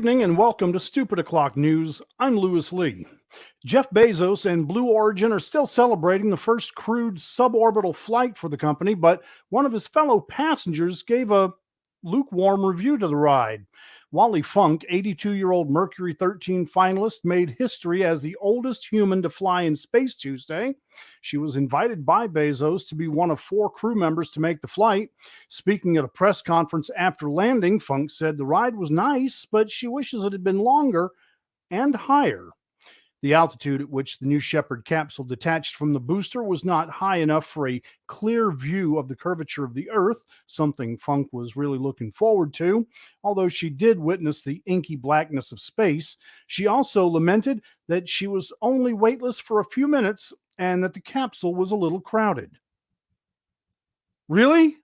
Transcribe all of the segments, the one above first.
evening and welcome to Stupid O'Clock News. I'm Louis Lee. Jeff Bezos and Blue Origin are still celebrating the first crewed suborbital flight for the company, but one of his fellow passengers gave a lukewarm review to the ride. Wally Funk, 82-year-old Mercury 13 finalist, made history as the oldest human to fly in space Tuesday. She was invited by Bezos to be one of 4 crew members to make the flight. Speaking at a press conference after landing, Funk said the ride was nice, but she wishes it had been longer and higher. The altitude at which the New Shepard capsule detached from the booster was not high enough for a clear view of the curvature of the Earth, something Funk was really looking forward to. Although she did witness the inky blackness of space, she also lamented that she was only weightless for a few minutes and that the capsule was a little crowded. Really?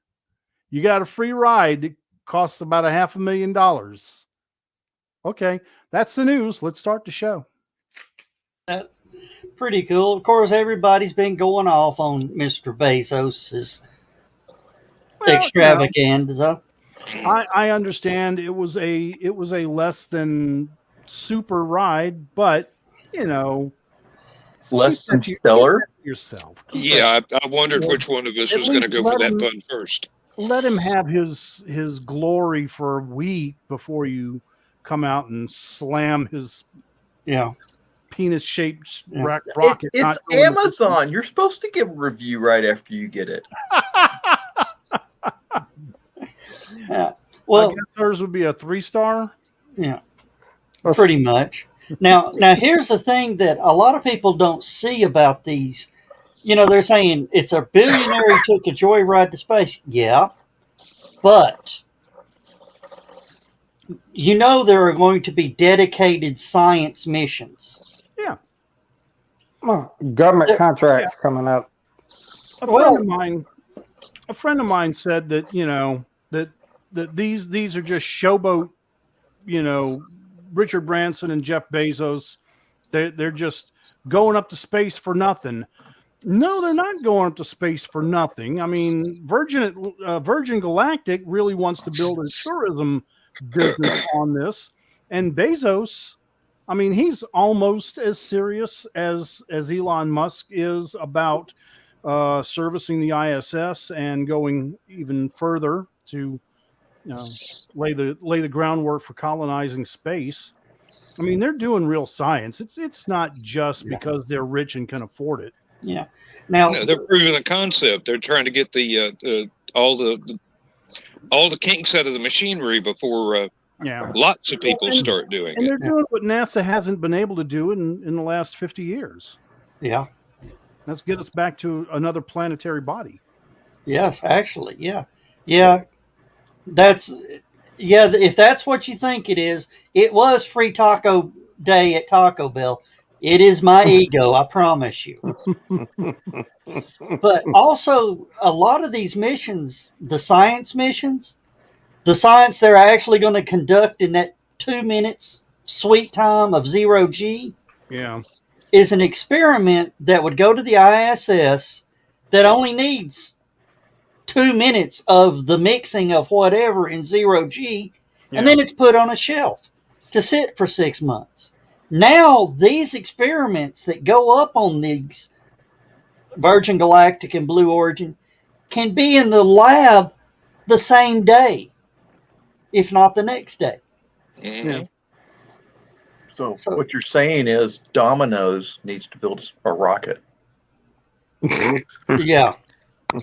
You got a free ride that costs about $500,000. Okay, that's the news. Let's start the show. That's pretty cool. Of course, everybody's been going off on Mr. Bezos's extravaganza. I understand it was a less than super ride, but less than stellar. Yourself. Yeah, I wondered which one of us was going to go for that pun first. Let him have his glory for a week before you come out and slam his penis-shaped rocket. It's Amazon. You're supposed to give a review right after you get it. Well, I guess hers would be a 3-star. Yeah, pretty much. Now, here's the thing that a lot of people don't see about these. They're saying it's a billionaire who took a joyride to space. Yeah, but there are going to be dedicated science missions. Yeah. Well, government contracts coming up. A friend of mine said that that these are just showboat. Richard Branson and Jeff Bezos, they're just going up to space for nothing. No, they're not going up to space for nothing. I mean, Virgin Galactic really wants to build a tourism business on this, and Bezos, I mean, he's almost as serious as Elon Musk is about servicing the ISS and going even further to lay the groundwork for colonizing space. I mean, they're doing real science. It's not just because they're rich and can afford it. Yeah. Now they're proving the concept. They're trying to get all the kinks out of the machinery before lots of people start doing it. And they're doing what NASA hasn't been able to do in the last 50 years. Yeah. Let's get us back to another planetary body. Yes, actually. Yeah. Yeah. If that's what you think it is, it was free taco day at Taco Bell. It is my ego, I promise you. But also, a lot of these missions, the science they're actually going to conduct in that 2 minutes sweet time of 0G is an experiment that would go to the ISS that only needs 2 minutes of the mixing of whatever in 0G, and then it's put on a shelf to sit for 6 months. Now, these experiments that go up on these Virgin Galactic and Blue Origin can be in the lab the same day, if not the next day. Mm-hmm. Yeah. So what you're saying is Domino's needs to build a rocket. Yeah.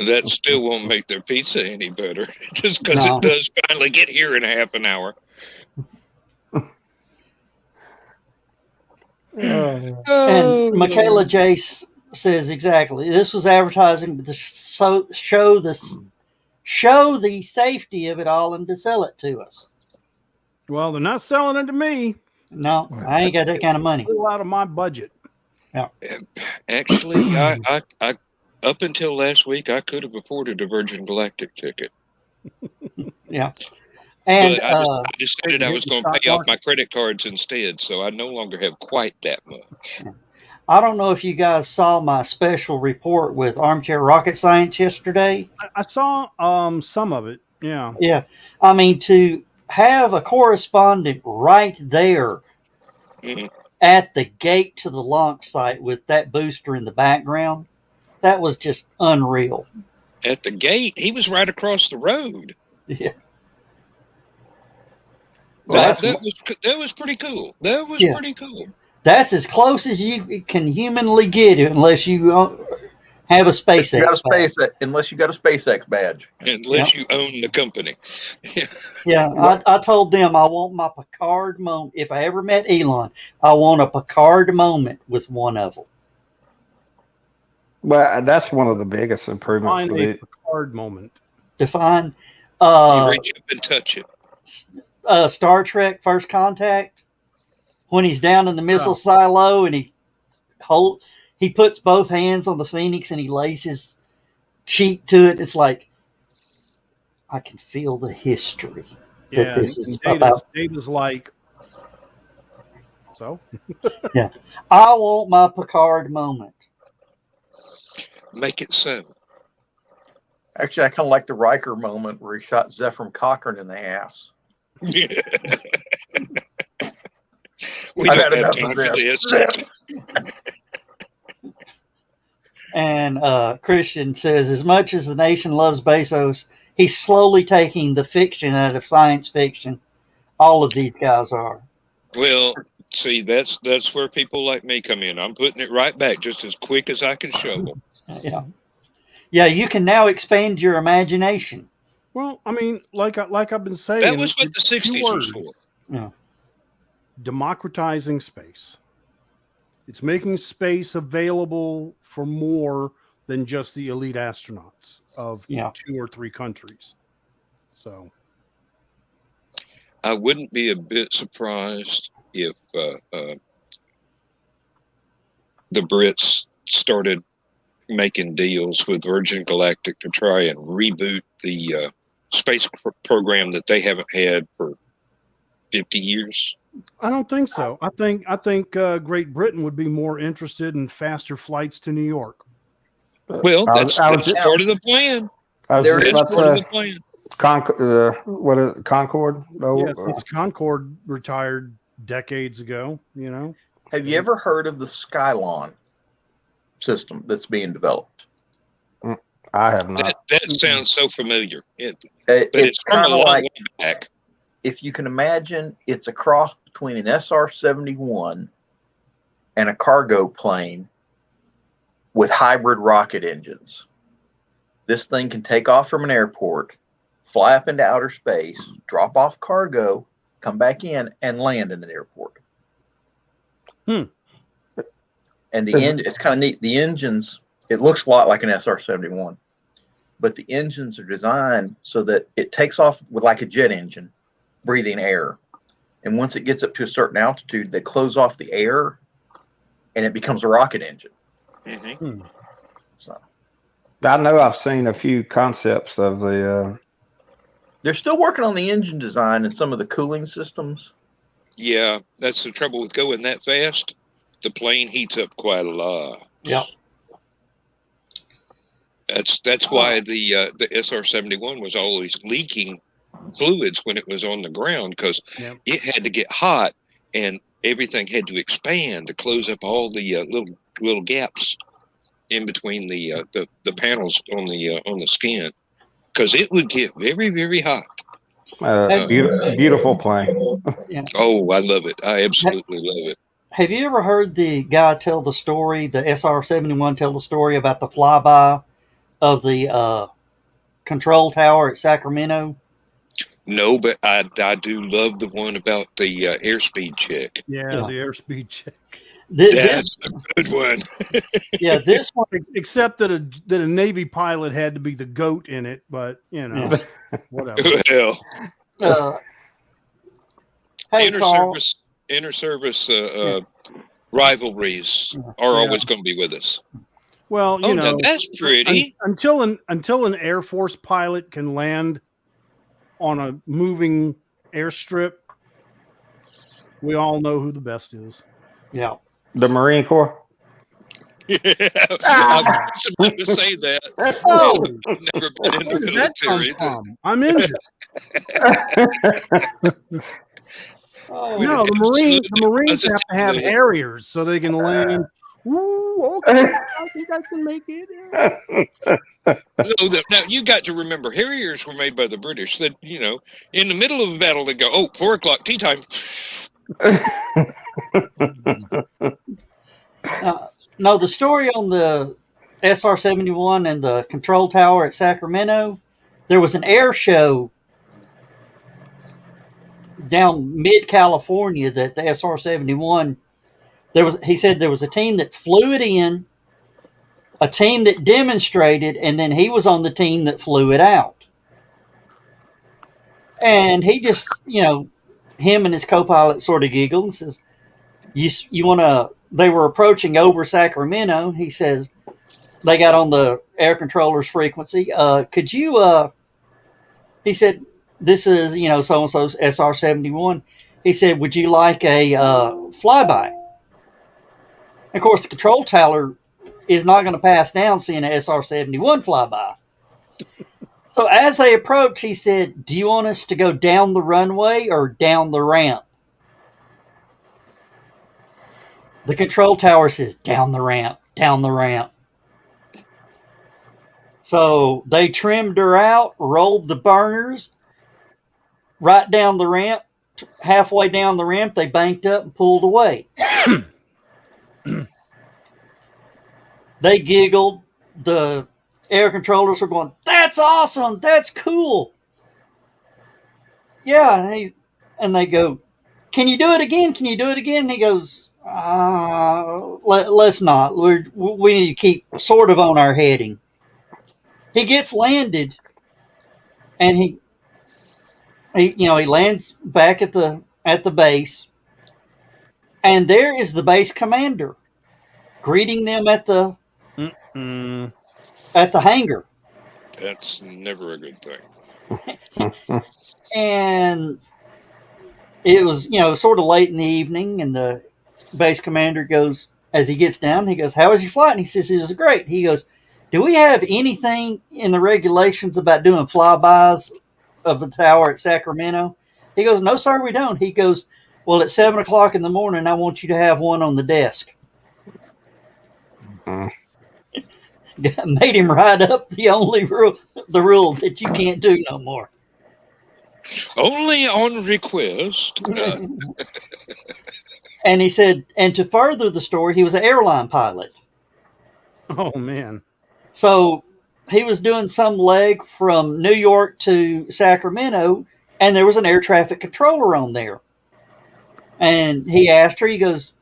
That still won't make their pizza any better, just because it does finally get here in a half an hour. And Michaela Jace says exactly. This was advertising to show the safety of it all and to sell it to us. Well, they're not selling it to me. No, I ain't got that kind of money. Out of my budget. Yeah. Actually, I up until last week, I could have afforded a Virgin Galactic ticket. Yeah. And but I decided I was going to pay off my credit cards instead, so I no longer have quite that much. I don't know if you guys saw my special report with Armchair Rocket Science yesterday. I saw some of it. Yeah. Yeah. I mean, to have a correspondent right there at the gate to the launch site with that booster in the background, that was just unreal. At the gate, he was right across the road. Yeah. That was pretty cool. That was pretty cool. That's as close as you can humanly get it, unless you have a SpaceX badge. Unless you got a SpaceX badge. Unless you own the company. I told them I want my Picard moment. If I ever met Elon, I want a Picard moment with one of them. Well, that's one of the biggest improvements. Finally, a Picard moment. Define. You reach up and touch it. Star Trek First Contact, when he's down in the missile silo and he puts both hands on the Phoenix and he lays his cheek to it. It's like, I can feel the history that this is about. Data's like, so? Yeah. I want my Picard moment. Make it so. Actually, I kind of like the Riker moment where he shot Zephram Cochrane in the ass. We don't have time for this. And Christian says, as much as the nation loves Bezos, he's slowly taking the fiction out of science fiction. All of these guys are. Well, see, that's where people like me come in. I'm putting it right back just as quick as I can shovel. Yeah, you can now expand your imagination. Well, I mean, like I've been saying, that was what the 60s was for. Yeah. Democratizing space. It's making space available for more than just the elite astronauts of 2 or 3 countries. So I wouldn't be a bit surprised if the Brits started making deals with Virgin Galactic to try and reboot the space program that they haven't had for 50 years. I don't think so. I think Great Britain would be more interested in faster flights to New York. Well, that's part of the plan. That's part of the plan. What is it, Concorde? Yes, Concorde retired decades ago. You know. Have you ever heard of the Skylon system that's being developed? I have not. That sounds so familiar. But it's from a long way back. If you can imagine, it's a cross between an SR-71 and a cargo plane with hybrid rocket engines. This thing can take off from an airport, fly up into outer space, drop off cargo, come back in, and land in an airport. And it's kind of neat. The engines, it looks a lot like an SR-71, but the engines are designed so that it takes off with like a jet engine, breathing air. And once it gets up to a certain altitude, they close off the air and it becomes a rocket engine. So I know I've seen a few concepts of the they're still working on the engine design and some of the cooling systems. Yeah, that's the trouble with going that fast. The plane heats up quite a lot. Yeah. That's why the SR-71 was always leaking fluids when it was on the ground, because it had to get hot and everything had to expand to close up all the little gaps in between the panels on the skin, because it would get very, very hot. Beautiful plane. Oh, I love it. I absolutely love it. Have you ever heard the guy tell the story, the SR-71 tell the story about the flyby of the control tower at Sacramento? No, but I do love the one about the airspeed check. Yeah, the airspeed check. That's a good one. This one. Except that a Navy pilot had to be the goat in it, but you know, whatever. Well, hey, inter-service rivalries are always going to be with us. Well, you know, that's pretty. Until an Air Force pilot can land on a moving airstrip, we all know who the best is. Yeah. The Marine Corps? I was about to say that. Oh, I've never been in Where the did that come military. from? I'm injured. oh. No, the Marines have to have Harriers so they can land. Ooh, okay. I think I can make it. Now you got to remember, Harriers were made by the British. That in the middle of a battle, they go, "Oh, 4 o'clock tea time." No, the story on the SR-71 and the control tower at Sacramento, there was an air show down mid-California that the SR-71, he said there was a team that flew it in, a team that demonstrated, and then he was on the team that flew it out. And he just, him and his co-pilot sort of giggled and says, you want to, they were approaching over Sacramento. He says, they got on the air controller's frequency. Could you, he said, this is, so-and-so's SR-71. He said, would you like a flyby? Of course, the control tower is not going to pass down seeing an SR-71 flyby. So as they approached, he said, do you want us to go down the runway or down the ramp? The control tower says, down the ramp, down the ramp. So they trimmed her out, rolled the burners, right down the ramp. Halfway down the ramp, they banked up and pulled away. They giggled. The air controllers were going, that's awesome. That's cool. Yeah. And they go, can you do it again? Can you do it again? And he goes, let's not. We need to keep sort of on our heading. He gets landed, and he lands back at the base, and there is the base commander greeting them at the hangar. That's never a good thing. And it was sort of late in the evening, and the base commander goes, as he gets down, he goes, how was your flight? And he says, it was great. He goes, do we have anything in the regulations about doing flybys of the tower at Sacramento? He goes, no, sir, we don't. He goes, well, at 7 o'clock in the morning, I want you to have one on the desk. Made him write up the rule that you can't do no more. Only on request. And he said, and to further the story, he was an airline pilot. Oh, man. So he was doing some leg from New York to Sacramento, and there was an air traffic controller on there. And he asked her, he goes,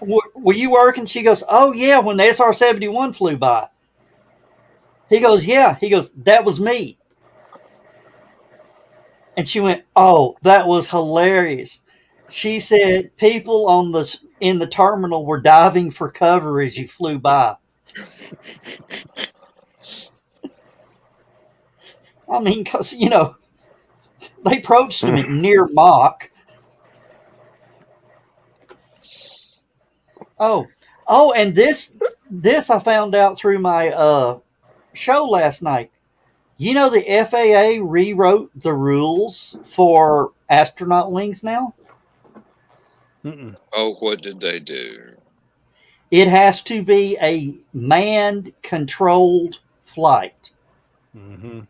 were you working? She goes, oh, yeah, when the SR-71 flew by. He goes, yeah. He goes, that was me. And she went, oh, that was hilarious. She said people in the terminal were diving for cover as you flew by. I mean, because, they approached him at near Mach. Oh, and this I found out through my show last night. The FAA rewrote the rules for astronaut wings now. Mm-mm. Oh, what did they do? It has to be a manned, controlled flight. Mm-hmm.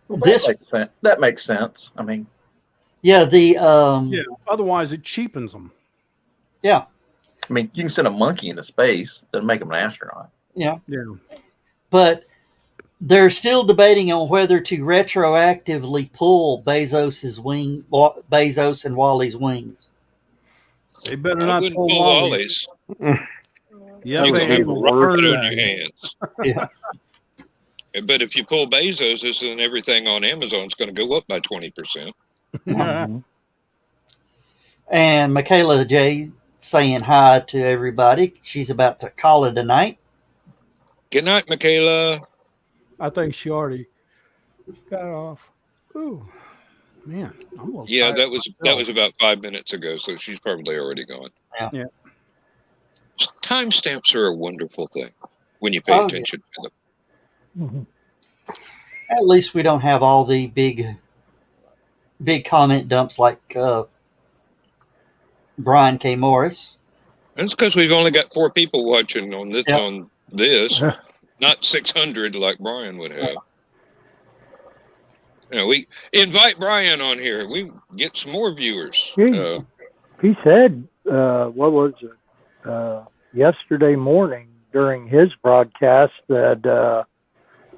Well, that makes sense. I mean, yeah, Otherwise, it cheapens them. Yeah. I mean, you can send a monkey into space; doesn't make him an astronaut. Yeah. Yeah. But they're still debating on whether to retroactively pull Bezos and Wally's wings. They better I not wouldn't pull pull Wally's. Wally's. Yeah, You're would going to be have the a rubber worst. on your hands. Yeah. But if you pull Bezos, then everything on Amazon is going to go up by 20%. And Michaela J saying hi to everybody. She's about to call it a night. Good night, Michaela. I think she already got off. Ooh, man. I'm a little Yeah, tired that was myself. about 5 minutes ago, so she's probably already gone. Yeah. timestamps are a wonderful thing when you pay attention to them. Mm-hmm. At least we don't have all the big comment dumps like Brian K. Morris. That's because we've only got 4 people watching on this, Yep. not 600 like Brian would have. We invite Brian on here. We get some more viewers. He said, what was it, yesterday morning during his broadcast that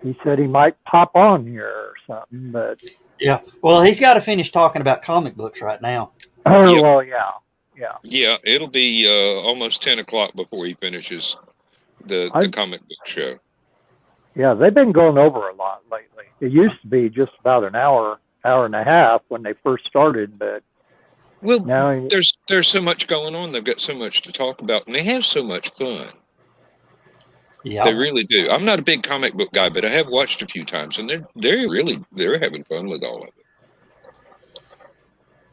he said he might pop on here or something. But yeah, well, he's got to finish talking about comic books right now. Oh, Yep. well, yeah. Yeah, it'll be almost 10 o'clock before he finishes the comic book show. Yeah, they've been going over a lot lately. It used to be just about an hour and a half when they first started, but now there's so much going on. They've got so much to talk about, and they have so much fun. Yeah, they really do. I'm not a big comic book guy, but I have watched a few times, and they're having fun with all of it.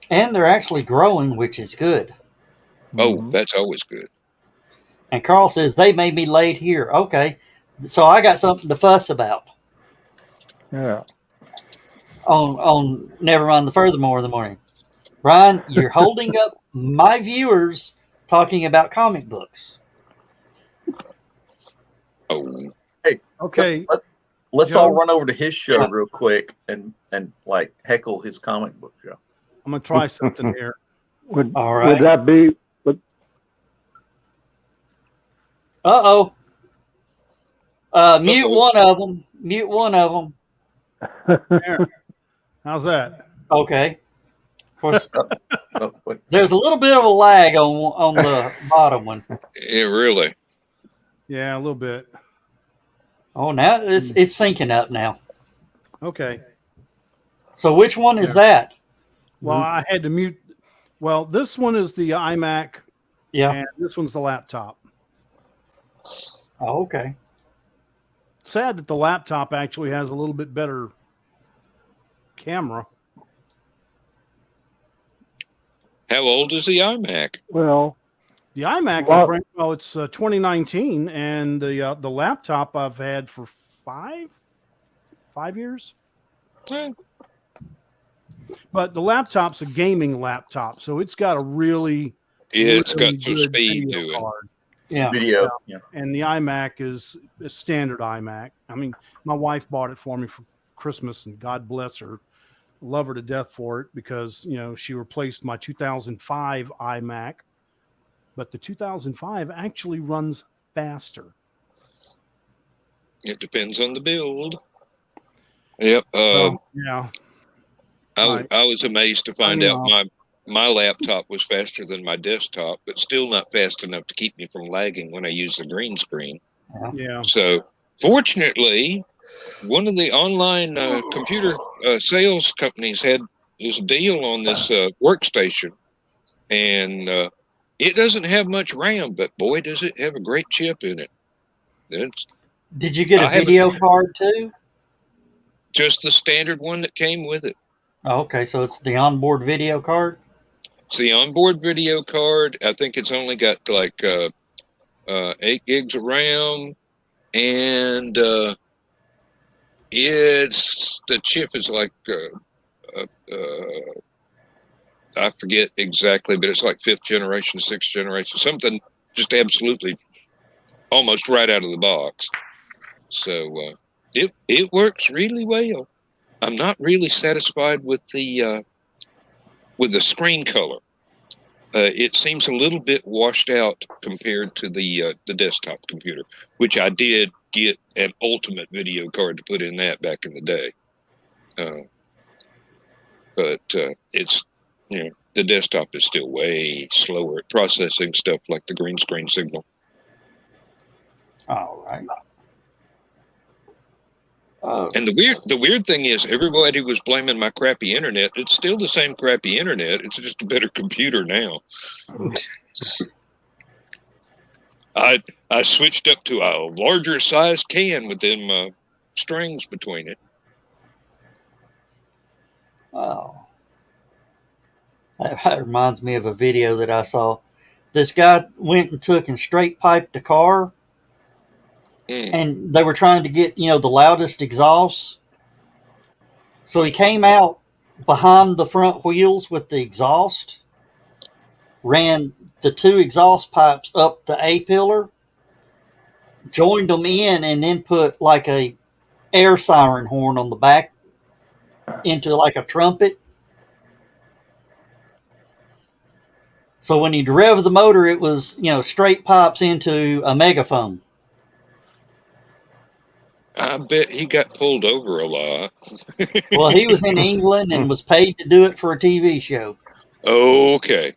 And they're actually growing, which is good. Oh, that's always good. And Carl says, they made me late here. Okay, so I got something to fuss about. Yeah. On Never Mind the Furthermore in the morning. Brian, you're holding up my viewers talking about comic books. Oh. Hey, okay. Let's Joe? all run over to his show real quick and like heckle his comic book show. I'm gonna try something here. All right. Would that be? Mute one of them. Mute one of them. There. How's that? Okay. Of course, there's a little bit of a lag on the bottom one. Yeah, really. Yeah, a little bit. Oh, now it's syncing up now. Okay. So which one is that? Well, I had to mute. Well, this one is the iMac. Yeah. And this one's the laptop. Oh, okay. Sad that the laptop actually has a little bit better camera. How old is the iMac? Well, the iMac it's 2019, and the laptop I've had for five years. But the laptop's a gaming laptop, so it's got a really it's got some good speed to it. card. Yeah, video. Yeah. And the iMac is a standard iMac. I mean, my wife bought it for me for Christmas, and God bless her. Love her to death for it because, she replaced my 2005 iMac, but the 2005 actually runs faster. It depends on the build. Yep. Yeah. I was amazed to find out my laptop was faster than my desktop, but still not fast enough to keep me from lagging when I use the green screen. Yeah. So fortunately, one of the online computer sales companies had this deal on this workstation, and it doesn't have much RAM, but boy, does it have a great chip in it. Did you get a video card too? Just the standard one that came with it. Oh, okay, so it's the onboard video card? It's the onboard video card. I think it's only got like 8 gigs of RAM, and the chip is like I forget exactly, but it's like 5th generation, 6th generation, something just absolutely almost right out of the box. So it works really well. I'm not really satisfied with the screen color. It seems a little bit washed out compared to the desktop computer, which I did get an ultimate video card to put in that back in the day. But it's the desktop is still way slower at processing stuff like the green screen signal. All right. And the weird thing is, everybody was blaming my crappy internet. It's still the same crappy internet. It's just a better computer now. I switched up to a larger size can with them strings between it. Oh, that reminds me of a video that I saw. this guy went and took and straight piped the car, and they were trying to get, the loudest exhaust. So he came out behind the front wheels with the exhaust, ran the 2 exhaust pipes up the A-pillar, joined them in, and then put like a air siren horn on the back into like a trumpet. So when he'd rev the motor, it was, straight pipes into a megaphone. I bet he got pulled over a lot. Well, he was in England and was paid to do it for a TV show. Okay.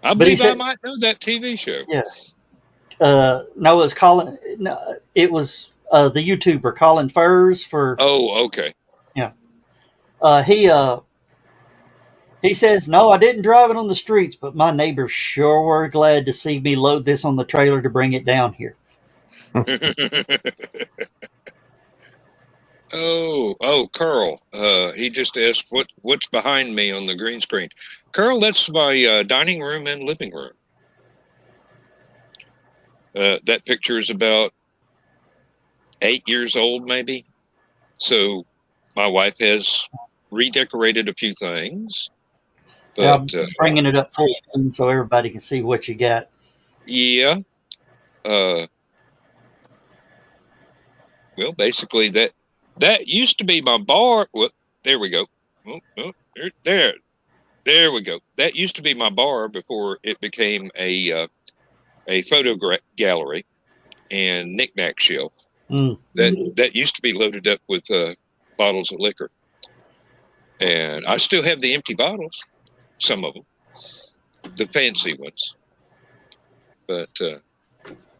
I But he believe I said, might know that TV show. yeah. No, it was Colin. No, it was the YouTuber Colin Furs for. Oh, okay. Yeah. He says, no, I didn't drive it on the streets, but my neighbors sure were glad to see me load this on the trailer to bring it down here. Oh, Carl. He just asked what's behind me on the green screen. Carl, that's my dining room and living room. That picture is about 8 years old, maybe. So my wife has redecorated a few things. But I'm bringing it up full screen so everybody can see what you got. Yeah. Well, basically that used to be my bar. Well, there we go. There we go. That used to be my bar before it became a photo gallery and knick-knack shelf. That used to be loaded up with bottles of liquor, and I still have the empty bottles, some of them, the fancy ones. But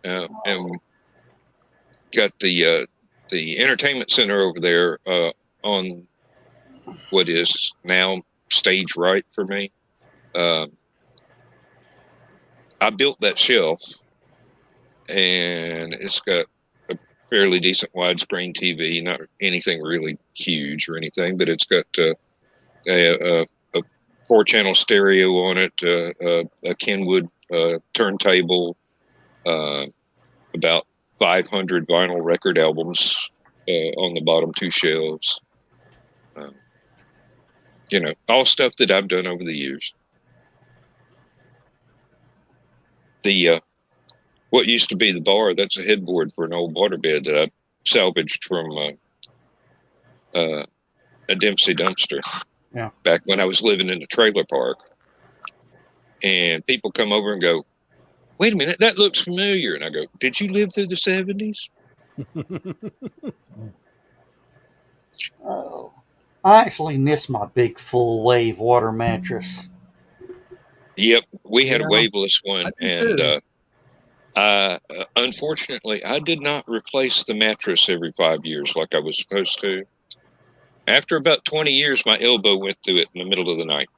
and got the entertainment center over there on what is now stage right for me. I built that shelf, and it's got a fairly decent widescreen TV, not anything really huge or anything, but it's got a 4-channel stereo on it, a Kenwood turntable, about 500 vinyl record albums on the bottom 2 shelves. All stuff that I've done over the years. The what used to be the bar, that's a headboard for an old waterbed that I salvaged from a Dempsey dumpster. Yeah. Back when I was living in the trailer park. And people come over and go, wait a minute, that looks familiar. And I go, did you live through the 70s? Oh, I actually miss my big full wave water mattress. Yep, we had a waveless one, and unfortunately, I did not replace the mattress every 5 years like I was supposed to. After about 20 years, my elbow went through it in the middle of the night.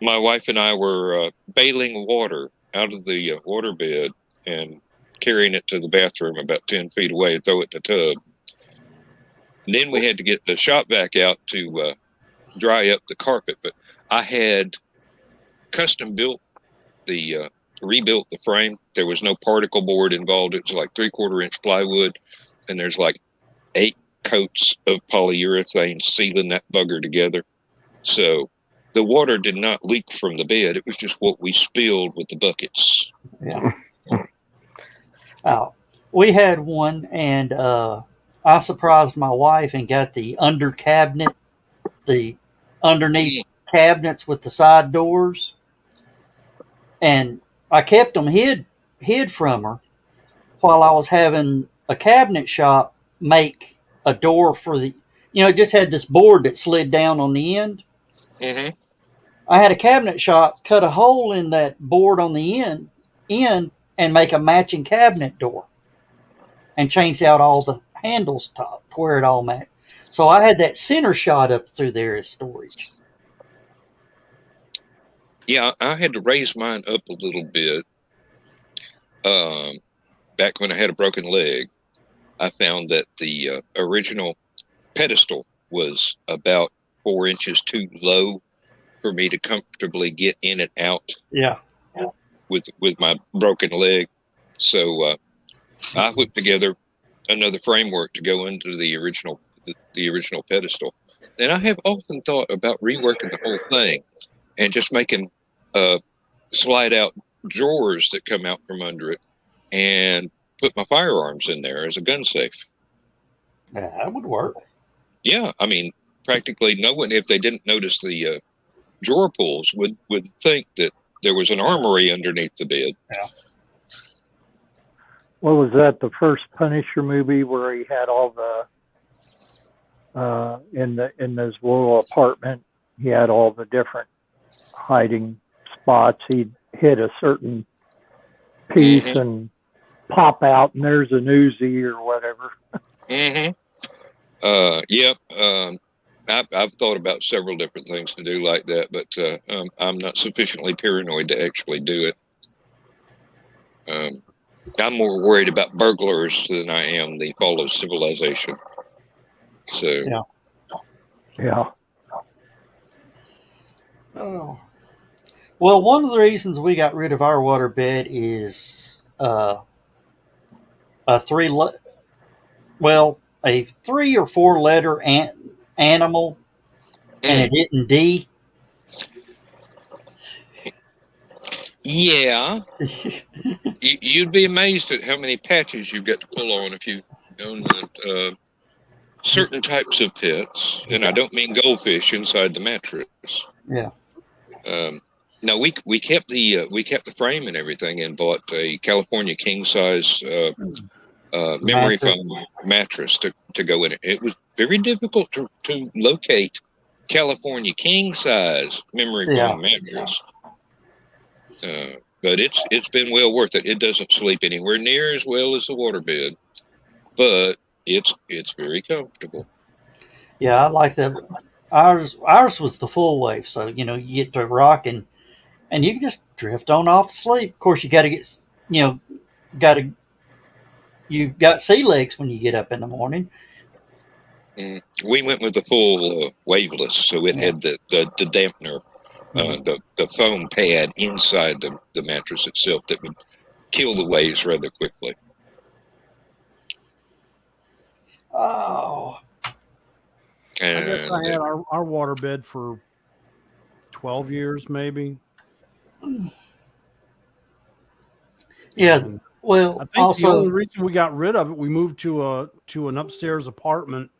My wife and I were bailing water out of the waterbed and carrying it to the bathroom about 10 feet away and throw it in the tub. And then we had to get the shop vac out to dry up the carpet. But I had custom built rebuilt the frame. There was no particle board involved. It was like 3/4 inch plywood, and there's like 8 coats of polyurethane sealing that bugger together. So the water did not leak from the bed. It was just what we spilled with the buckets. Yeah. We had one, and I surprised my wife and got the under cabinet, the underneath cabinets with the side doors. And I kept them hid from her while I was having a cabinet shop make a door for the, it just had this board that slid down on the end. Mm-hmm. I had a cabinet shop cut a hole in that board on the end and make a matching cabinet door and changed out all the handles top where it all matched. So I had that center shot up through there as storage. Yeah, I had to raise mine up a little bit. Back when I had a broken leg, I found that the original pedestal was about 4 inches too low for me to comfortably get in and out. Yeah. with my broken leg. So I put together another framework to go into the original pedestal. And I have often thought about reworking the whole thing and just making slide out drawers that come out from under it and put my firearms in there as a gun safe. Yeah, that would work. Yeah, I mean, practically no one, if they didn't notice the drawer pulls, would think that there was an armory underneath the bed. Yeah. What was that? The first Punisher movie where he had all the in his little apartment, he had all the different hiding spots. He'd hit a certain piece and pop out, and there's an Uzi or whatever. Yep. I've thought about several different things to do like that, but I'm not sufficiently paranoid to actually do it. I'm more worried about burglars than I am the fall of civilization. So yeah. Oh. Well, one of the reasons we got rid of our waterbed is a 3 or 4 letter animal, and it didn't D. Yeah. You'd be amazed at how many patches you get to pull on if you own certain types of pets, and I don't mean goldfish inside the mattress. Yeah. No, we kept the frame and everything, and bought a California king size memory foam mattress to go in it. It was very difficult to locate California king size memory foam mattress. But it's been well worth it. It doesn't sleep anywhere near as well as the waterbed, but it's very comfortable. Yeah, I like that. Ours was the full wave, so you get to rock and you can just drift on off to sleep. Of course, you got to get you've got sea legs when you get up in the morning. We went with the full waveless, so it had the dampener. The foam pad inside the mattress itself that would kill the waves rather quickly. Oh. I guess I had our waterbed for 12 years, maybe. Yeah. Well, I think the only reason we got rid of it, we moved to an upstairs apartment,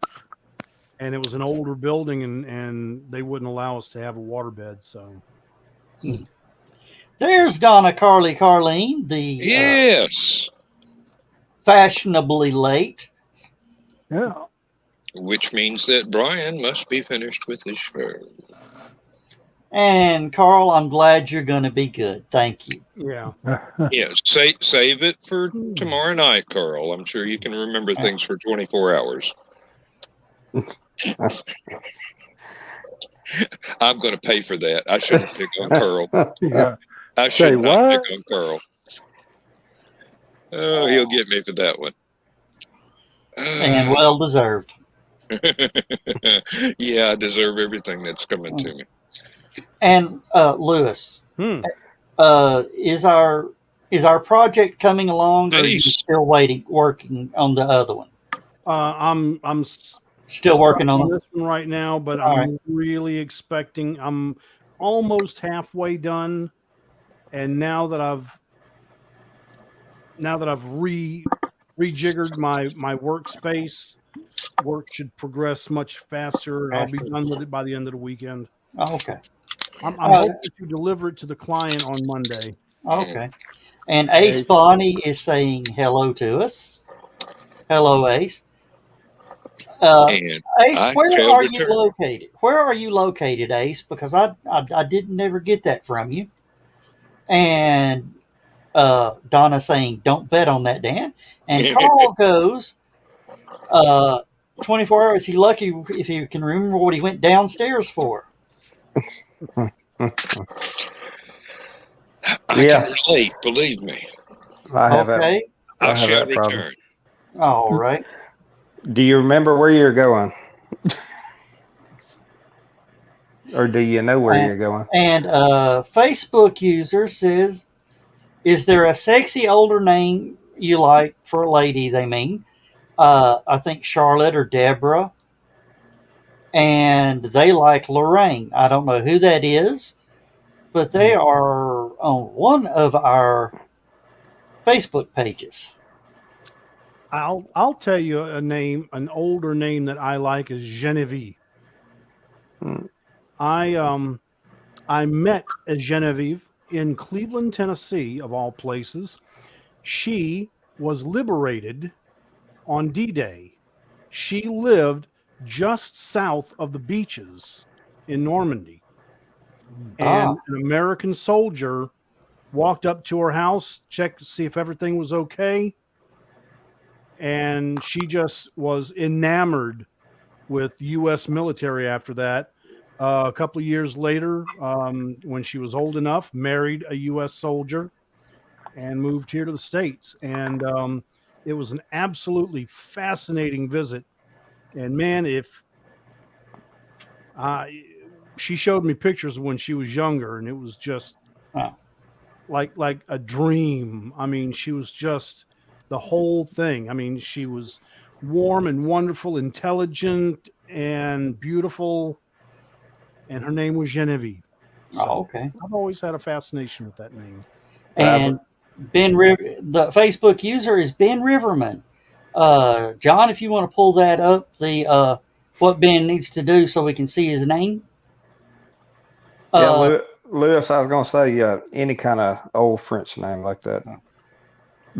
and it was an older building, and they wouldn't allow us to have a waterbed. So there's Donna Carleen, the fashionably late. Yeah. Which means that Brian must be finished with his show. And Carl, I'm glad you're going to be good. Thank you. Yeah. Yeah. Save it for tomorrow night, Carl. I'm sure you can remember things for 24 hours. I'm going to pay for that. I shouldn't pick on Carl. Yeah. I should not pick on Carl. Oh, he'll get me for that one. And well deserved. Yeah, I deserve everything that's coming to me. And Lewis, is our project coming along, or are you still working on the other one? I'm still working on this one right now, but I'm really expecting. I'm almost halfway done, and now that I've rejiggered my workspace, work should progress much faster. I'll be done with it by the end of the weekend. Oh, okay. I'm hoping to deliver it to the client on Monday. Okay. And Ace Bonnie is saying hello to us. Hello, Ace. Ace, where are you located? Where are you located, Ace? Because I didn't never get that from you. And Donna saying, "Don't bet on that, Dan." And Carl goes, 24 hours. He lucky if he can remember what he went downstairs for. I can relate, believe me. I have I shall return. All right. Do you remember where you're going? Or do you know where you're going? And Facebook user says, Is there a sexy older name you like for a lady? They mean. I think Charlotte or Deborah. And they like Lorraine. I don't know who that is, but they are on one of our Facebook pages. I'll tell you a name, an older name that I like is Genevieve. I met a Genevieve in Cleveland, Tennessee, of all places. She was liberated on D-Day. She lived just south of the beaches in Normandy. And an American soldier walked up to her house, checked to see if everything was okay. And she just was enamored with U.S. military after that. A couple of years later, when she was old enough, married a U.S. soldier and moved here to the States. And it was an absolutely fascinating visit. And man, she showed me pictures of when she was younger, and it was just like a dream. I mean, she was just the whole thing. I mean, she was warm and wonderful, intelligent and beautiful. And her name was Genevieve. So okay. I've always had a fascination with that name. And the Facebook user is Ben Riverman. John, if you want to pull that up, the what Ben needs to do so we can see his name. Yeah, Lewis, I was going to say any kind of old French name like that.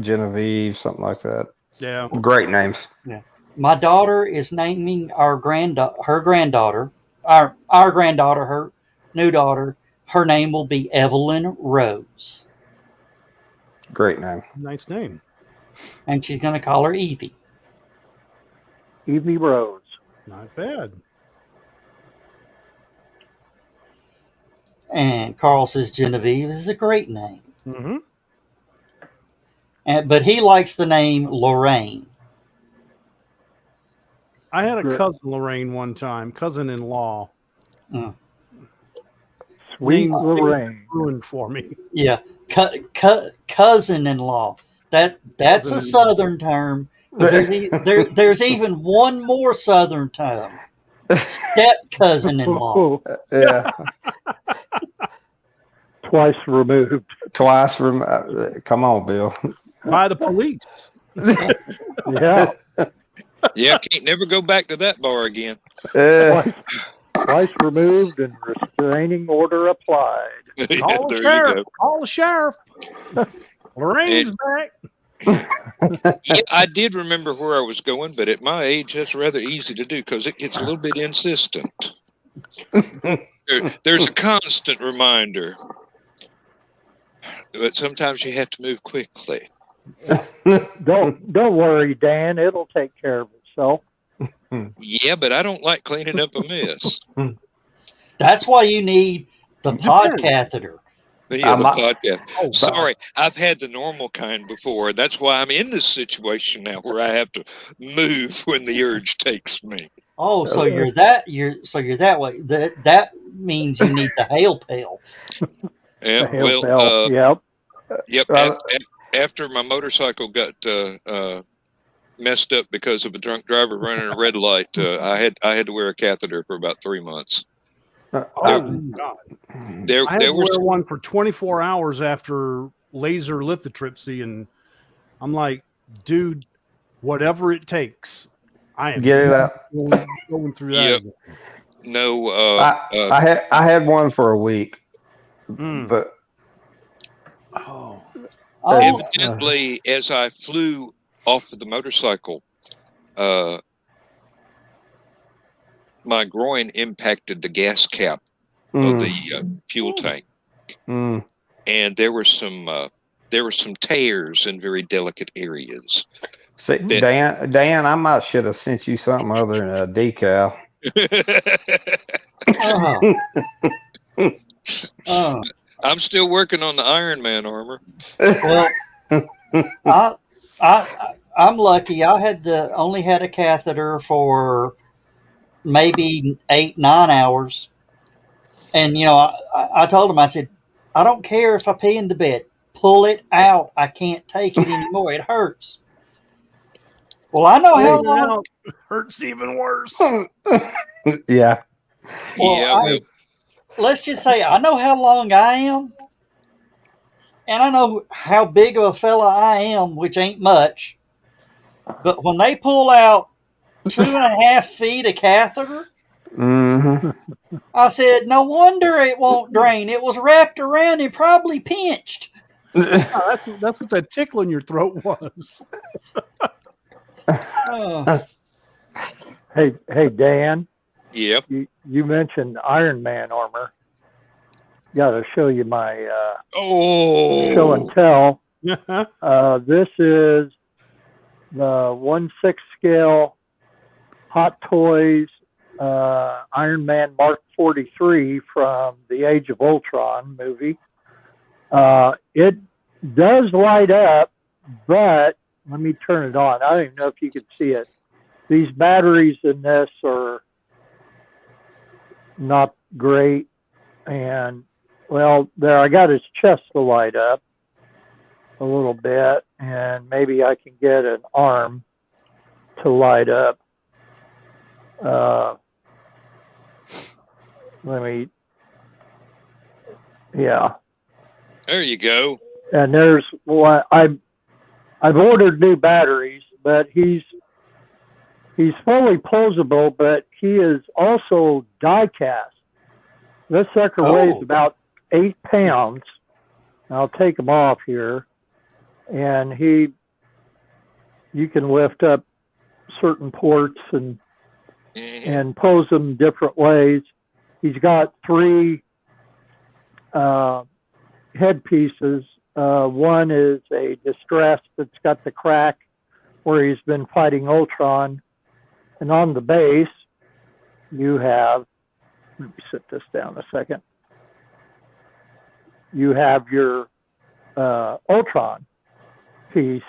Genevieve, something like that. Yeah. Great names. Yeah. My daughter is naming her granddaughter, her new daughter. Her name will be Evelyn Rose. Great name. Nice name. And she's going to call her Evie. Evie Rose. Not bad. And Carl says Genevieve is a great name. Mm-hmm. But he likes the name Lorraine. I had a cousin Lorraine one time, cousin-in-law. Sweet Lorraine. Ruined for me. Yeah, cousin-in-law. That's a Southern term. But there's even one more Southern term. Step cousin-in-law. Yeah. Twice removed. Come on, Bill. By the police. Yeah. Yeah, can't never go back to that bar again. Twice removed and restraining order applied. Call the sheriff. Call the sheriff. Lorraine's back. Yeah, I did remember where I was going, but at my age, that's rather easy to do because it gets a little bit insistent. There's a constant reminder, but sometimes you have to move quickly. Don't worry, Dan. It'll take care of itself. Yeah, but I don't like cleaning up a mess. That's why you need the pod catheter. Yeah, the podcast. Oh, sorry, I've had the normal kind before. That's why I'm in this situation now, where I have to move when the urge takes me. Oh, so you're that way. That means you need the hail pail. Yeah, well, yep. After my motorcycle got messed up because of a drunk driver running a red light, I had to wear a catheter for about 3 months. God! I had to wear one for 24 hours after laser lithotripsy, and I'm like, dude, whatever it takes, I am get it out. Going through that. Yep. No, I had one for a week, but evidently, as I flew off of the motorcycle, my groin impacted the gas cap of the fuel tank, and there were some tears in very delicate areas. See, Dan, I might should have sent you something other than a decal. I'm still working on the Iron Man armor. Well, I'm lucky. I only had a catheter for maybe 8-9 hours, and I told him, I said, I don't care if I pee in the bed. pull it out. I can't take it anymore. It hurts. Well, I know how long. Hurts even worse. Yeah. Well, let's just say I know how long I am, and I know how big of a fella I am, which ain't much. But when they pull out 2.5 feet of catheter, I said, no wonder it won't drain. It was wrapped around and probably pinched. That's what that tickle in your throat was. Hey, Dan. Yep. You mentioned Iron Man armor. Got to show you my show and tell. This is the 1/6 scale Hot Toys Iron Man Mark 43 from the Age of Ultron movie. It does light up, but let me turn it on. I don't even know if you can see it. These batteries in this are not great. And, well, there, I got his chest to light up a little bit, and maybe I can get an arm to light up. There you go. And there's what I've ordered new batteries, but he's fully posable, but he is also die cast. This sucker weighs about 8 pounds. I'll take him off here, and you can lift up certain ports and pose them different ways. He's got 3 headpieces. One is a distress that's got the crack where he's been fighting Ultron. And on the base, you have, let me sit this down a second. You have your Ultron piece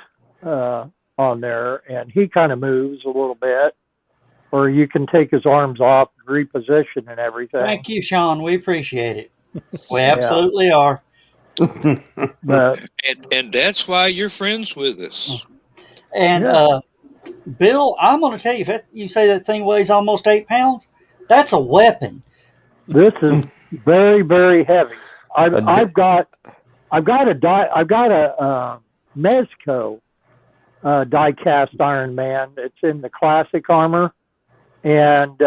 on there, and he kind of moves a little bit. Or you can take his arms off, reposition and everything. Thank you, Sean. We appreciate it. We absolutely are. And that's why you're friends with us. And Bill, I'm going to tell you, if you say that thing weighs almost 8 pounds, that's a weapon. This is very, very heavy. I've got a Mezco die cast Iron Man. It's in the classic armor, and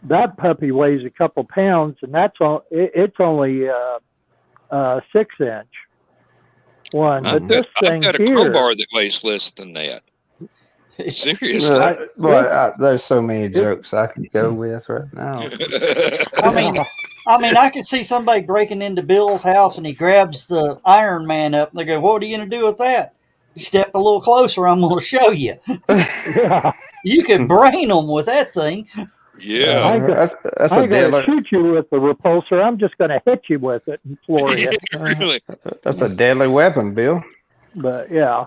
that puppy weighs a couple pounds, and it's only 6-inch one. But this thing I've got a crowbar that weighs less than that. Seriously. There's so many jokes I could go with right now. I mean, I could see somebody breaking into Bill's house and he grabs the Iron Man up and they go, "What are you going to do with that?" You step a little closer, I'm going to show you. You can brain them with that thing. Yeah. That's I'm going to shoot you with the repulsor. I'm just going to hit you with it and floor you. Really? That's a deadly weapon, Bill. But yeah.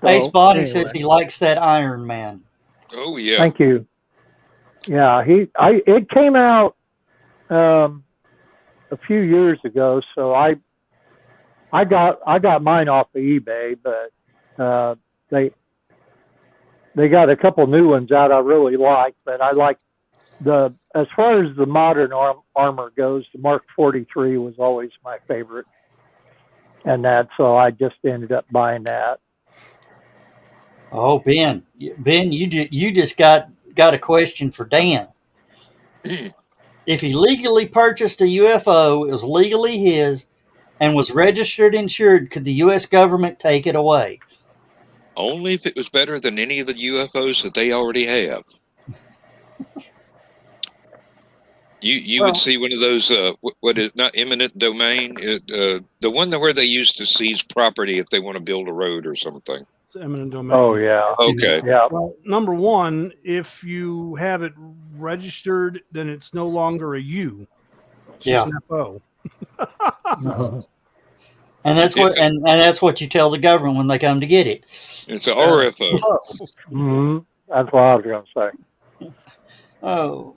So, Ace Bonnie says he likes that Iron Man. Oh yeah. Thank you. Yeah, it came out a few years ago, so I got mine off of eBay, but they got a couple new ones out I really like, but I like as far as the modern armor goes, the Mark 43 was always my favorite, and so I just ended up buying that. Oh, Ben, you just got a question for Dan. If he legally purchased a UFO, it was legally his, and was registered and insured, could the U.S. government take it away? Only if it was better than any of the UFOs that they already have. You would see one of those, what is not eminent domain, the one where they used to seize property if they want to build a road or something. It's eminent domain. Oh, yeah. Okay. Yeah. Well, number one, if you have it registered, then it's no longer a U. It's just an FO. And that's what you tell the government when they come to get it. It's an RFO. Mm-hmm. That's what I was going to say. Oh.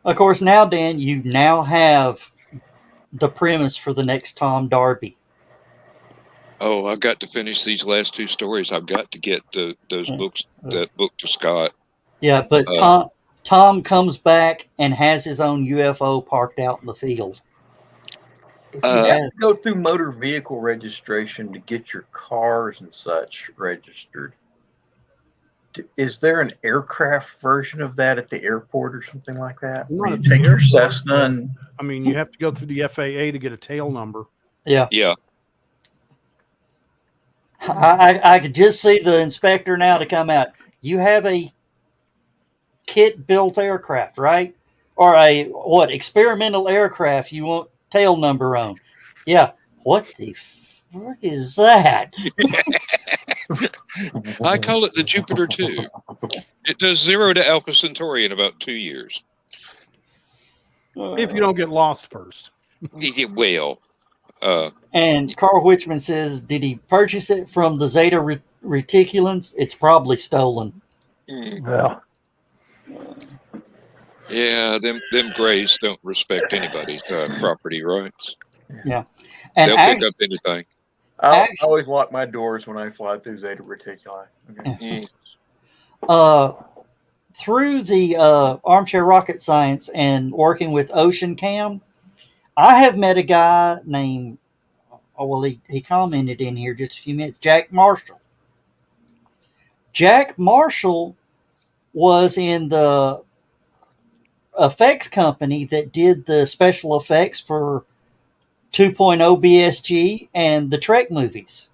Of course, now, Dan, you now have the premise for the next Tom Darby. Oh, I've got to finish these last two stories. I've got to get those books, that book to Scott. Yeah, but Tom comes back and has his own UFO parked out in the field. If you have to go through motor vehicle registration to get your cars and such registered, is there an aircraft version of that at the airport or something like that? Where you take your Cessna and... I mean, you have to go through the FAA to get a tail number. Yeah. Yeah. I could just see the inspector now to come out. You have a kit-built aircraft, right? Or a experimental aircraft you want tail number on? Yeah. What the fuck is that? I call it the Jupiter 2. It does 0 to Alpha Centauri in about 2 years. If you don't get lost first. You get well. And Carl Whichman says, did he purchase it from the Zeta Reticulans? It's probably stolen. Yeah. Yeah, them Greys don't respect anybody's property rights. Yeah. And they'll pick up anything. I always lock my doors when I fly through Zeta Reticuli. Okay. Through the Armchair Rocket Science and working with Ocean Cam, I have met a guy named, he commented in here just a few minutes, Jack Marshall. Jack Marshall was in the effects company that did the special effects for 2.0 BSG and the Trek movies.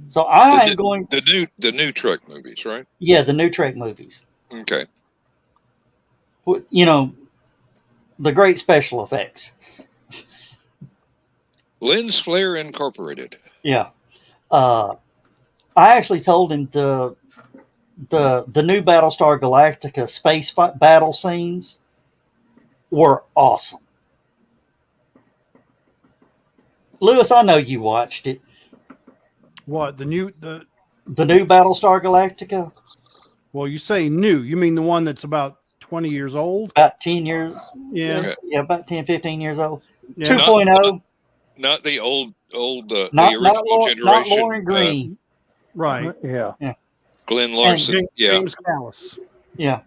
So I'm going the new Trek movies, right? Yeah, the new Trek movies. Okay. You know, the great special effects. Lens Flare Incorporated. Yeah. I actually told him the new Battlestar Galactica space battle scenes were awesome. Lewis, I know you watched it. What, the new Battlestar Galactica? Well, you say new. You mean the one that's about 20 years old? About 10 years. Yeah. Okay. Yeah, about 10, 15 years old. Yeah. 2.0. Not the old the original generation. Not Lauren Green. Right. Yeah. Glenn Larson. James Callis. Yeah.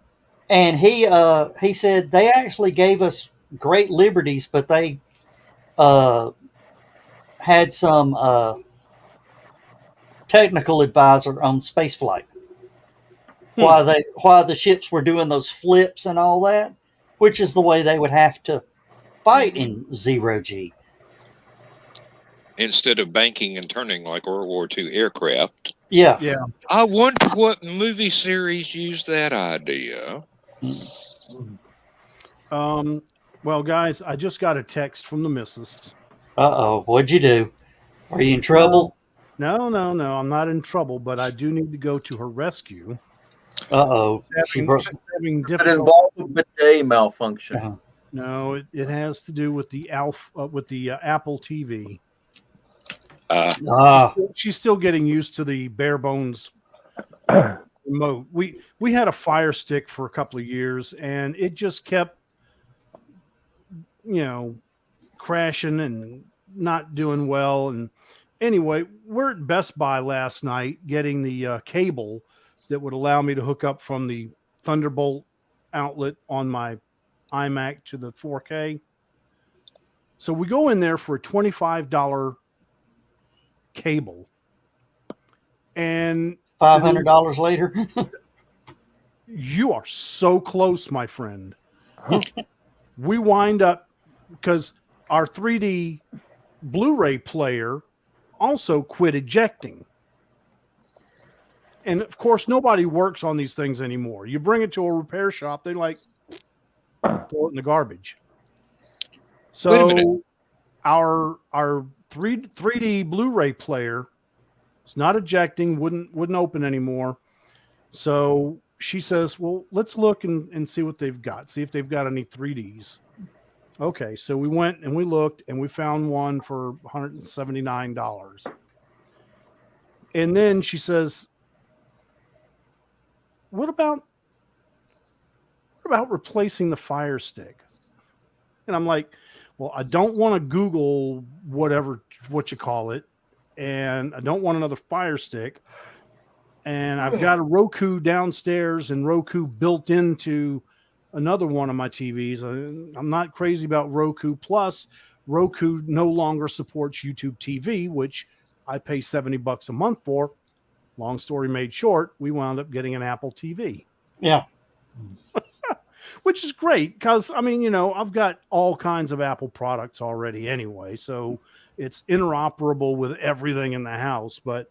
And he said they actually gave us great liberties, but they had some technical advisor on spaceflight. While the ships were doing those flips and all that, which is the way they would have to fight in 0G. Instead of banking and turning like World War II aircraft. Yeah. Yeah. I wonder what movie series used that idea. Well, guys, I just got a text from the missus. Uh-oh. What'd you do? Are you in trouble? No. I'm not in trouble, but I do need to go to her rescue. Uh-oh. She's having It involved a bidet malfunction. Uh-huh. No, it has to do with the Apple TV. She's still getting used to the bare bones remote. We had a Fire Stick for a couple of years, and it just kept, crashing and not doing well. And anyway, we're at Best Buy last night getting the cable that would allow me to hook up from the Thunderbolt outlet on my iMac to the 4K. So we go in there for a $25 cable, and $500 later. You are so close, my friend. We wind up, because our 3D Blu-ray player also quit ejecting. And of course, nobody works on these things anymore. You bring it to a repair shop, they throw it in the garbage. So our 3D Blu-ray player is not ejecting, wouldn't open anymore. So she says, well, let's look and see what they've got. See if they've got any 3Ds. Okay, so we went and we looked and we found one for $179. And then she says, what about replacing the Fire Stick? And I'm like, Well, I don't want to Google what you call it, and I don't want another Fire Stick. And I've got a Roku downstairs and Roku built into another one of my TVs. I'm not crazy about Roku. Plus, Roku no longer supports YouTube TV, which I pay $70 a month for. Long story made short, we wound up getting an Apple TV. Yeah. Which is great because, I mean, I've got all kinds of Apple products already anyway. So it's interoperable with everything in the house. But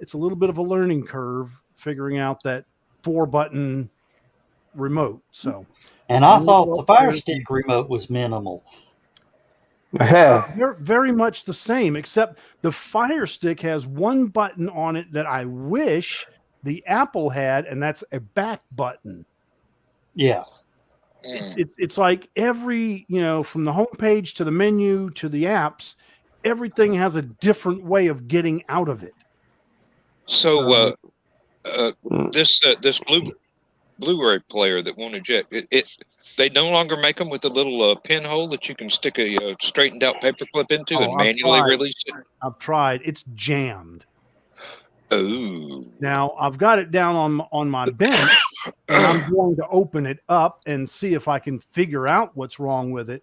it's a little bit of a learning curve figuring out that 4-button remote. So, and I thought the Fire Stick remote was minimal. They're very much the same, except the Fire Stick has one button on it that I wish the Apple had, and that's a back button. Yeah. It's like every, from the homepage to the menu to the apps, everything has a different way of getting out of it. So this Blu-ray player that won't eject they no longer make them with the little pinhole that you can stick a straightened out paper clip into and manually release it. I've tried. It's jammed. Oh. Now I've got it down on my bench, and I'm going to open it up and see if I can figure out what's wrong with it.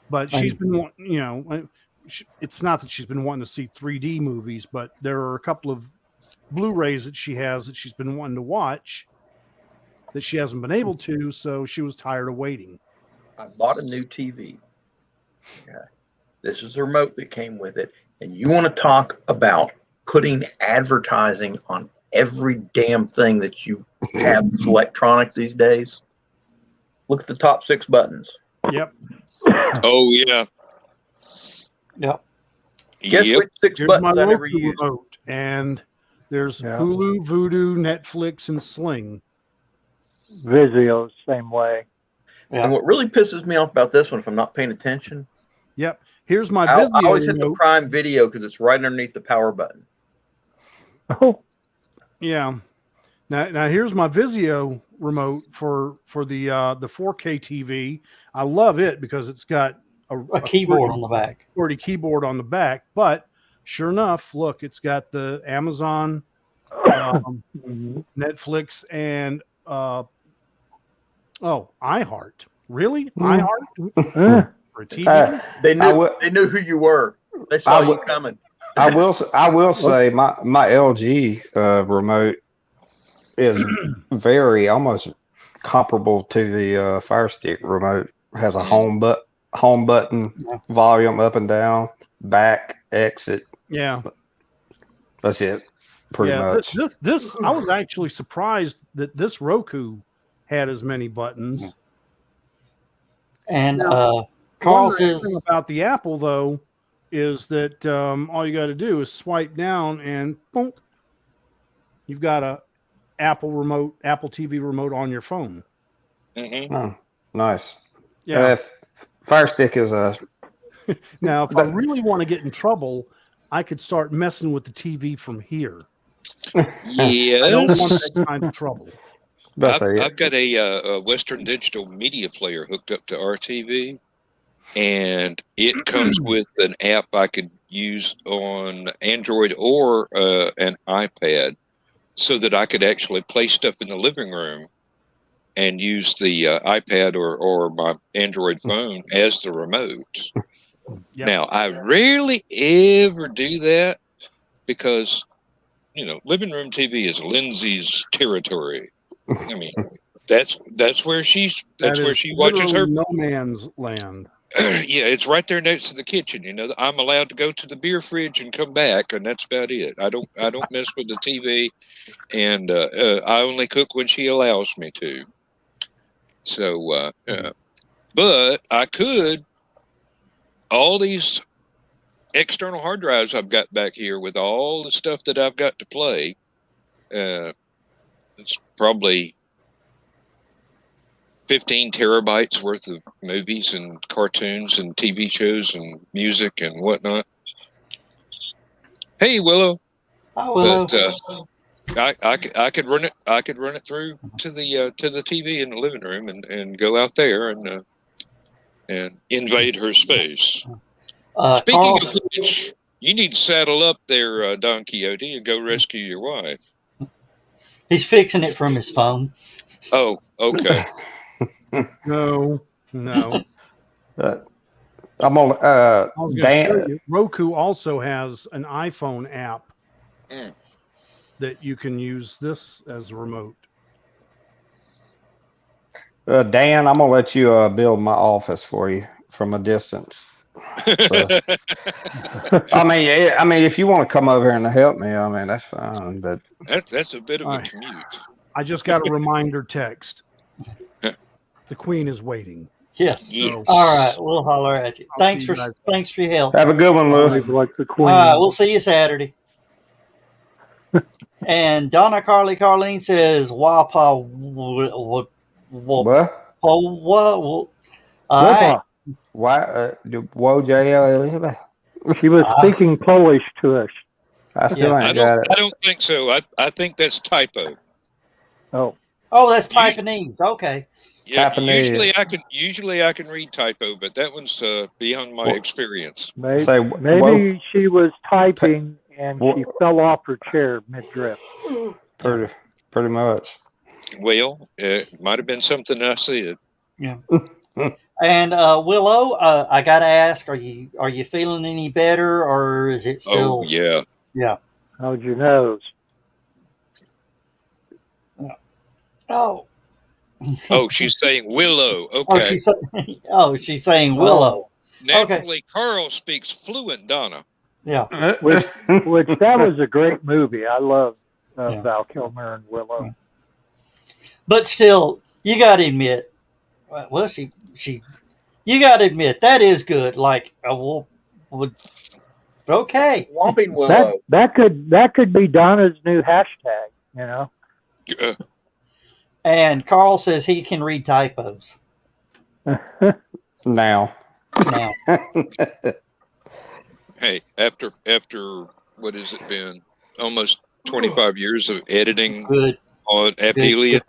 But she's been, it's not that she's been wanting to see 3D movies, but there are a couple of Blu-rays that she has that she's been wanting to watch that she hasn't been able to, so she was tired of waiting. I bought a new TV. Okay. This is the remote that came with it. And you want to talk about putting advertising on every damn thing that you have that's electronic these days? Look at the top 6 buttons. Yep. Oh, yeah. Yep. Guess which 6 buttons I never used? Remote, and there's Hulu, Vudu, Netflix, and Sling. Vizio, same way. Yeah. And what really pisses me off about this one, if I'm not paying attention, yep. Here's my Vizio. I always hit the Prime Video because it's right underneath the power button. Oh. Yeah. Now here's my Vizio remote for the 4K TV. I love it because it's got a keyboard on the back. QWERTY keyboard on the back, but sure enough, look, it's got the Amazon, Netflix, and iHeart. Really? iHeart? For TV? They knew who you were. They saw you coming. I will say my LG remote is almost comparable to the Fire Stick remote. It has a home button, volume up and down, back, exit. Yeah. That's it. Pretty much. This I was actually surprised that this Roku had as many buttons. And Carl says thing about the Apple though is that all you got to do is swipe down and boom, you've got a Apple TV remote on your phone. Mm-hmm. Oh, nice. Yeah. Fire Stick is a. Now, if I really want to get in trouble, I could start messing with the TV from here. Yes. I don't want that kind of trouble. I've got a Western Digital media player hooked up to our TV, and it comes with an app I could use on Android or an iPad, so that I could actually play stuff in the living room and use the iPad or my Android phone as the remote. Yep. Now, I rarely ever do that because, living room TV is Lindsay's territory. I mean, that's where she watches her. No man's land. Yeah, it's right there next to the kitchen. I'm allowed to go to the beer fridge and come back, and that's about it. I don't mess with the TV, and I only cook when she allows me to. So, but I could. All these external hard drives I've got back here with all the stuff that I've got to play, it's probably 15 terabytes worth of movies and cartoons and TV shows and music and whatnot. Hey, Willow. Hi, Willow. But I could run it. I could run it through to the TV in the living room and go out there and and invade her space. Speaking Speaking of which, you need to saddle up there, Don Quixote, and go rescue your wife. He's fixing it from his phone. Oh, okay. No. I'm on. I was gonna Dan. show you, Roku also has an iPhone app that you can use this as a remote. Dan, I'm gonna let you build my office for you from a distance. So, I mean, if you want to come over here and help me, I mean, that's fine. But that's a bit of a commute. I just got a reminder text. The Queen is waiting. Yes. So, all right, we'll holler at you. Thanks for your help. Have a good one, Lewis. Like the Queen. All right, we'll see you Saturday. And Donna Carlene says, "Wapa, what? Why? Woj. She was speaking Polish to us. I still ain't got it. I don't think so. I think that's typo. Oh, that's Taiwanese. Okay. Yeah, Japanese. usually I can read typo, but that one's beyond my experience. Maybe she was typing and she fell off her chair mid-drift. Pretty much. Well, it might have been something I said. Yeah. And Willow, I gotta ask, are you feeling any better, or is it still? Oh yeah. Yeah. How's your nose? Oh. Oh, she's saying Willow. Okay. She's saying Willow. Naturally, Carl speaks fluent Donna. Yeah. Which that was a great movie. I love Val Kilmer and Willow. But still, you got to admit, you got to admit that is good. Like, okay. Whomping Willow. That could be Donna's new hashtag. You know. And Carl says he can read typos. Now. Hey, after what has it been? Almost 25 years of editing on Apelia.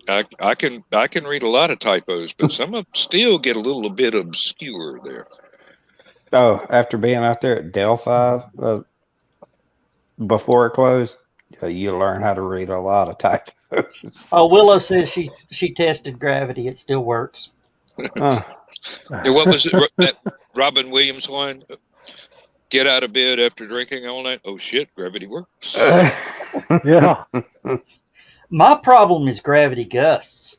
I can read a lot of typos, but some of them still get a little bit obscure there. Oh, after being out there at Delphi before it closed, you learn how to read a lot of typos. Oh, Willow says she tested gravity. It still works. And what was it? That Robin Williams line? Get out of bed after drinking all night. Oh shit, gravity works. Yeah. My problem is gravity gusts.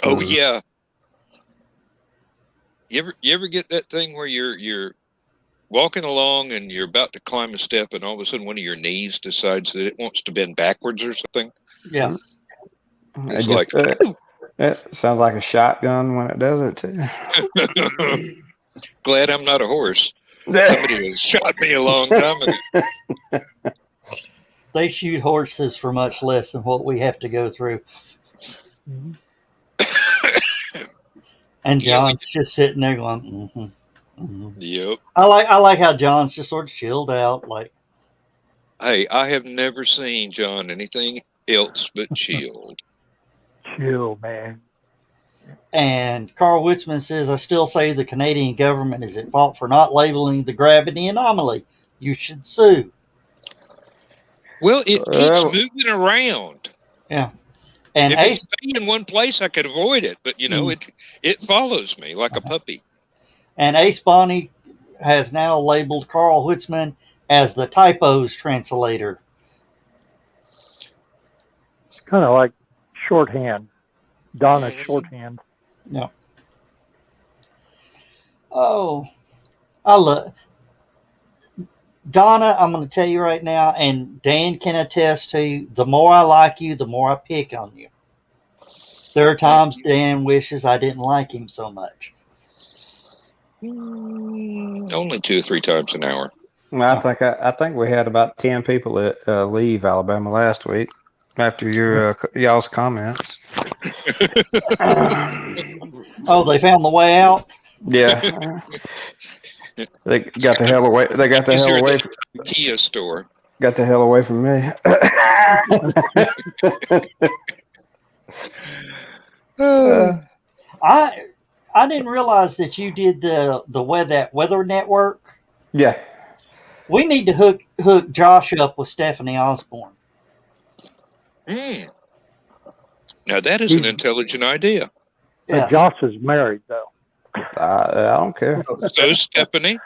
Oh yeah. You ever get that thing where you're walking along and you're about to climb a step and all of a sudden one of your knees decides that it wants to bend backwards or something? Yeah. It's it sounds like a shotgun when it does it too. Glad I'm not a horse. Somebody has shot me a long time ago. They shoot horses for much less than what we have to go through. And John's just sitting there going, Yep. I like how John's just sort of chilled out. Like, hey, I have never seen John anything else but chilled. Chill, man. And Carl Witzman says, I still say the Canadian government is at fault for not labeling the gravity anomaly. You should sue. Well, it keeps moving around. Yeah. And if it stayed in one place, I could avoid it. But, it follows me like a puppy. And Ace Bonnie has now labeled Carl Witzman as the typos translator. It's kind of like shorthand. Donna's shorthand. Yeah. Oh, I love Donna. I'm going to tell you right now, and Dan can attest to you, the more I like you, the more I pick on you. There are times Dan wishes I didn't like him so much. Only 2 or 3 times an hour. Well, I think we had about 10 people leave Alabama last week after y'all's comments. Oh, they found the way out? Yeah. They got the hell away. They got the hell away from the Kia store. Got the hell away from me. I didn't realize that you did the weather network. Yeah. We need to hook Josh up with Stephanie Osborne. Mm. Now that is an intelligent idea. Yes. Josh is married though. I don't care. So Stephanie.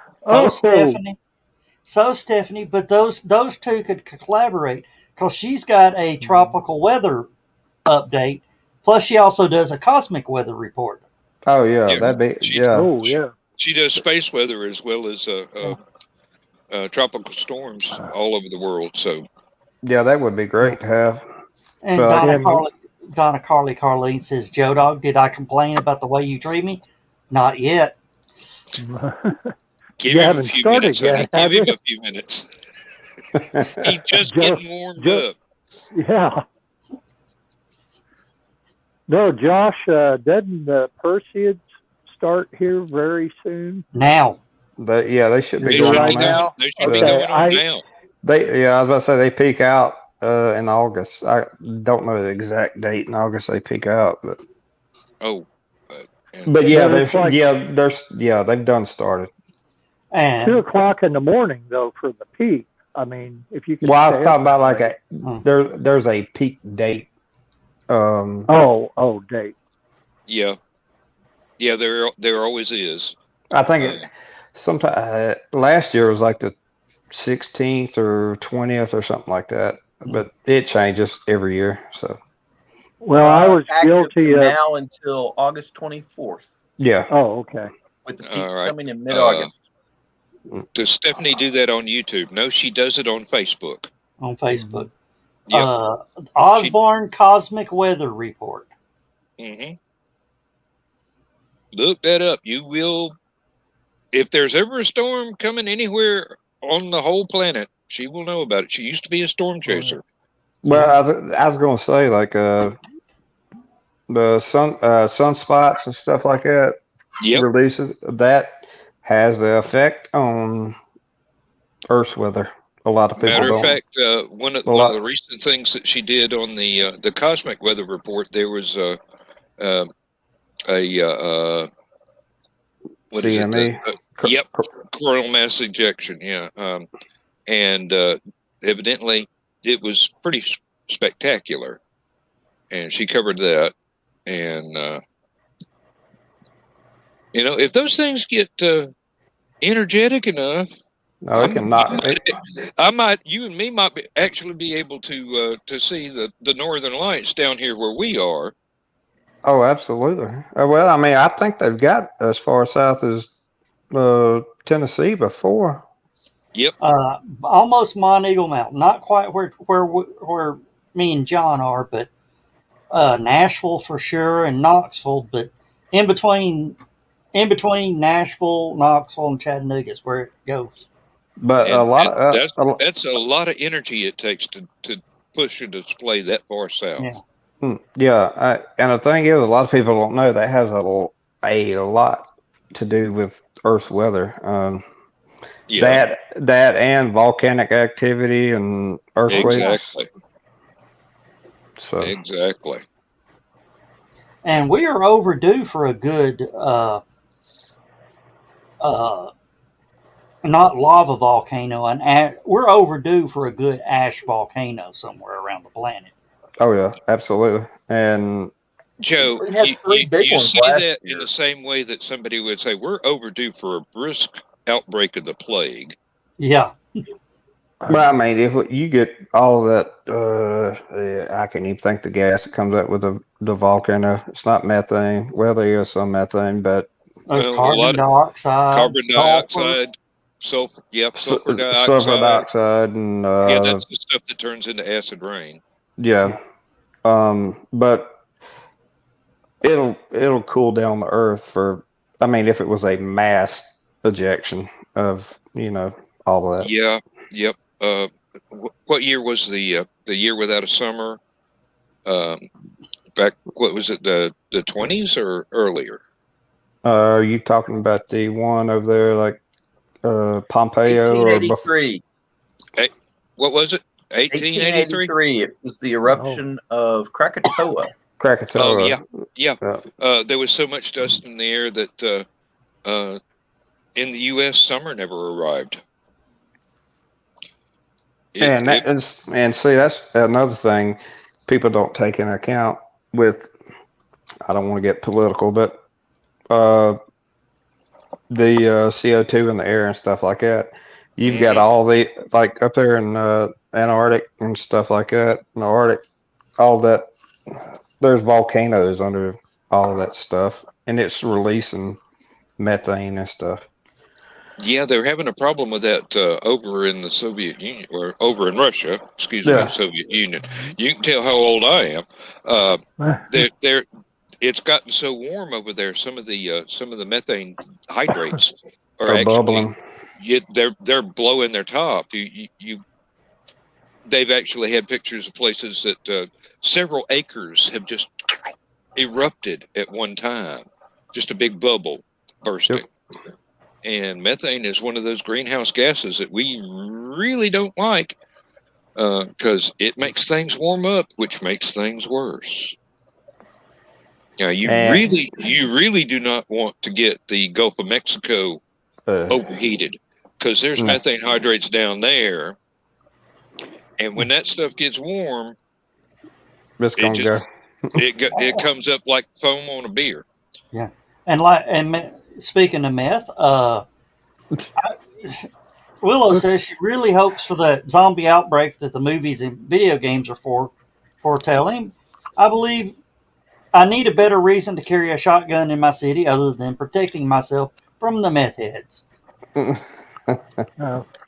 So Stephanie, but those two could collaborate because she's got a tropical weather update. Plus, she also does a cosmic weather report. Oh yeah, that'd be She does space weather as well as tropical storms all over the world. So yeah, that would be great to have. And Donna Carlene says, "Joe Dog, did I complain about the way you treat me? Not yet." Give him a few minutes, honey. Give him a few minutes. He's just getting warmed up. Yeah. No, Josh, doesn't the Perseids start here very soon? Now. They should be going on now. They should be going on now. I was about to say they peak out in August. I don't know the exact date in August they peak out, but they've done started. And 2 o'clock in the morning though for the peak. I mean, if you can. Well, I was talking about like there's a peak date. Date. Yeah, there always is. I think sometime last year was like the 16th or 20th or something like that, but it changes every year. So, well, I was guilty of now until August 24th. Yeah. Oh, okay. With the peaks coming in mid-August. Does Stephanie do that on YouTube? No, she does it on Facebook. On Facebook. Yep. Osborne Cosmic Weather Report. Mm-hmm. Look that up. You will. If there's ever a storm coming anywhere on the whole planet, she will know about it. She used to be a storm chaser. Well, I was going to say like the sunspots and stuff like that. Yep. Releases that has the effect on Earth's weather. A lot of people Matter don't. of fact, one of the recent things that she did on the cosmic weather report, there was what CME? is it? Coronal mass ejection. Yeah, and evidently it was pretty spectacular, and she covered that. And if those things get energetic enough. No, it cannot. You and me might actually be able to see the northern lights down here where we are. Oh, absolutely. Well, I mean, I think they've got as far south as Tennessee before. Yep. Almost Mont Eagle Mountain, not quite where me and John are, but Nashville for sure, and Knoxville. But in between Nashville, Knoxville, and Chattanooga is where it goes. But that's a lot of energy it takes to push a display that far south. Yeah. And the thing is, a lot of people don't know that has a lot to do with Earth's weather. That and volcanic activity and earthquakes. Exactly. So exactly. And we are overdue for a good not lava volcano, and we're overdue for a good ash volcano somewhere around the planet. Oh yeah, absolutely. And Joe, you see that in the same way that somebody would say we're overdue for a brisk outbreak of the plague. Yeah. Well, I mean, if you get all that, I can't even think the gas that comes out with the volcano. It's not methane. Well, there is some methane, but carbon dioxide, sulfur. Yep, sulfur dioxide, and that's the stuff that turns into acid rain. Yeah, but it'll cool down the Earth for. I mean, if it was a mass ejection of all of that. Yeah. Yep. What year was the year without a summer? Back, what was it, the 20s or earlier? Are you talking about the one over there, like Pompeo? 1883. What was it? 1883. It was the eruption of Krakatoa. Krakatoa. Oh yeah. There was so much dust in the air that in the U.S. summer never arrived. And see, that's another thing people don't take into account with. I don't want to get political, but the CO2 in the air and stuff like that. You've got all the like up there in Antarctic and stuff like that, in the Arctic, all that. There's volcanoes under all of that stuff, and it's releasing methane and stuff. Yeah, they're having a problem with that over in the Soviet Union, or over in Russia. Excuse me, Soviet Union. You can tell how old I am. It's gotten so warm over there. Some of the methane hydrates are actually bubbling. They're blowing their top. They've actually had pictures of places that several acres have just erupted at one time, just a big bubble bursting. Yep. And methane is one of those greenhouse gases that we really don't like because it makes things warm up, which makes things worse. Now, you really do not want to get the Gulf of Mexico overheated because there's methane hydrates down there. And when that stuff gets warm, it comes up like foam on a beer. Yeah. And speaking of meth, Willow says she really hopes for the zombie outbreak that the movies and video games are foretelling. I believe I need a better reason to carry a shotgun in my city other than protecting myself from the meth heads. Tell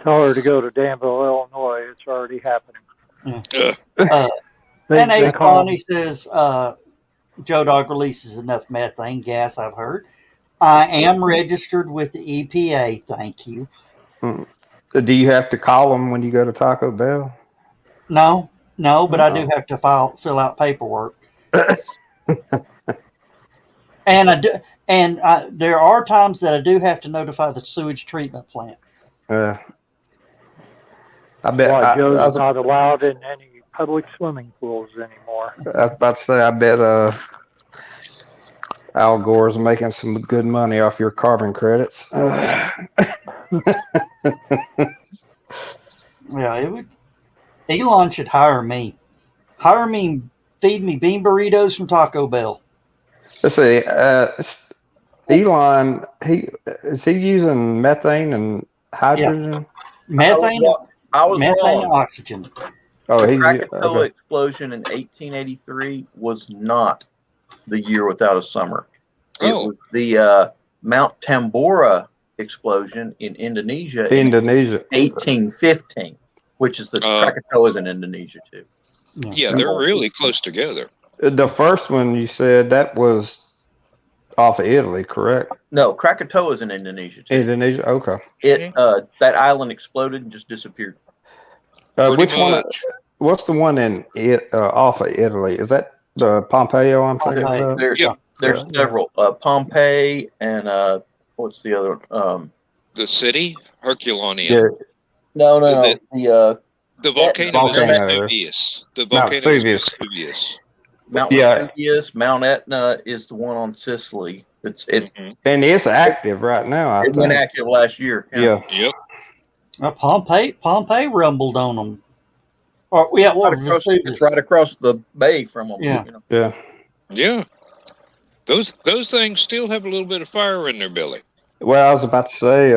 her to go to Danville, Illinois. It's already happening. And Ace Bonnie says Joe Dog releases enough methane gas, I've heard. I am registered with the EPA, thank you. Do you have to call them when you go to Taco Bell? No, but I do have to fill out paperwork. And there are times that I do have to notify the sewage treatment plant. I bet Joe's not allowed in any public swimming pools anymore. I was about to say, I bet Al Gore's making some good money off your carbon credits. Yeah, Elon should hire me. Feed me bean burritos from Taco Bell. Let's see. Elon, is he using methane and hydrogen? Yeah. Methane and oxygen. The Krakatoa explosion in 1883 was not the year without a summer. It was the Mount Tambora explosion in Indonesia. 1815, which is the Krakatoa's in Indonesia too. Yeah, they're really close together. The first one you said that was off of Italy, correct? No, Krakatoa's in Indonesia too. Indonesia, okay. That island exploded and just disappeared. Which one? What's the one in off of Italy? Is that the Pompeo I'm thinking about? There's several. Pompeii and what's the other? The city? Herculaneum. Yeah. No. The volcano is Vesuvius. The volcano is Vesuvius. Mount Vesuvius, Mount Etna is the one on Sicily. And it's active right now. It went active last year. Yeah. Yep. Pompeii rumbled on them. It's right across the bay from them. Yeah. Yeah. Those things still have a little bit of fire in their belly. Well, I was about to say,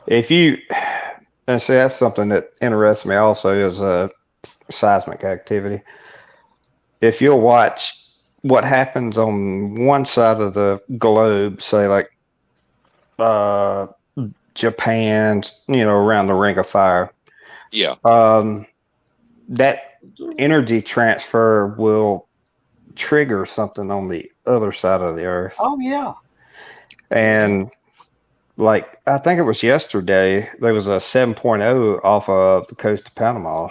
and see, that's something that interests me also is seismic activity. If you'll watch what happens on one side of the globe, say like Japan, around the Ring of Fire. Yeah. That energy transfer will trigger something on the other side of the earth. Oh yeah. And like I think it was yesterday, there was a 7.0 off of the coast of Panama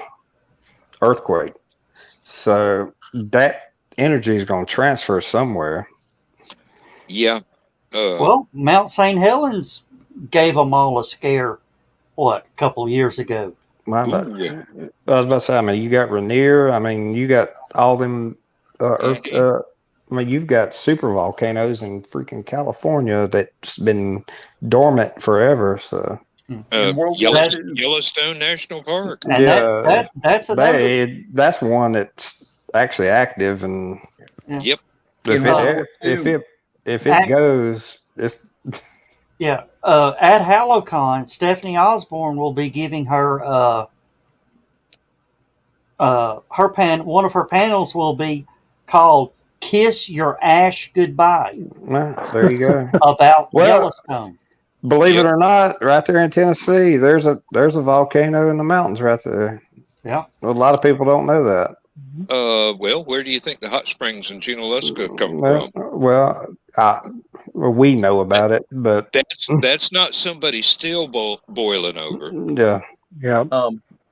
earthquake. So that energy is going to transfer somewhere. Yeah. Well, Mount St. Helens gave them all a scare, a couple of years ago. I was about to say, you got Rainier. You got all them Earth. I mean, you've got super volcanoes in freaking California that's been dormant forever. So In World War That's- II, Yellowstone National Park. And yeah, that's another. that's one that's actually active, and Yep. if In World it War if II, it if it goes, it's Yeah, at HallowCon, Stephanie Osborne will be giving her one of her panels will be called "Kiss Your Ash Goodbye" well, there you go. about Well, Yellowstone. Believe Yep. it or not, right there in Tennessee, there's a volcano in the mountains right there. Yeah, A lot of people don't know that. Well, where do you think the hot springs in Junaluska come from? Well, we know about it, but That's not somebody still boiling over. yeah, Yeah.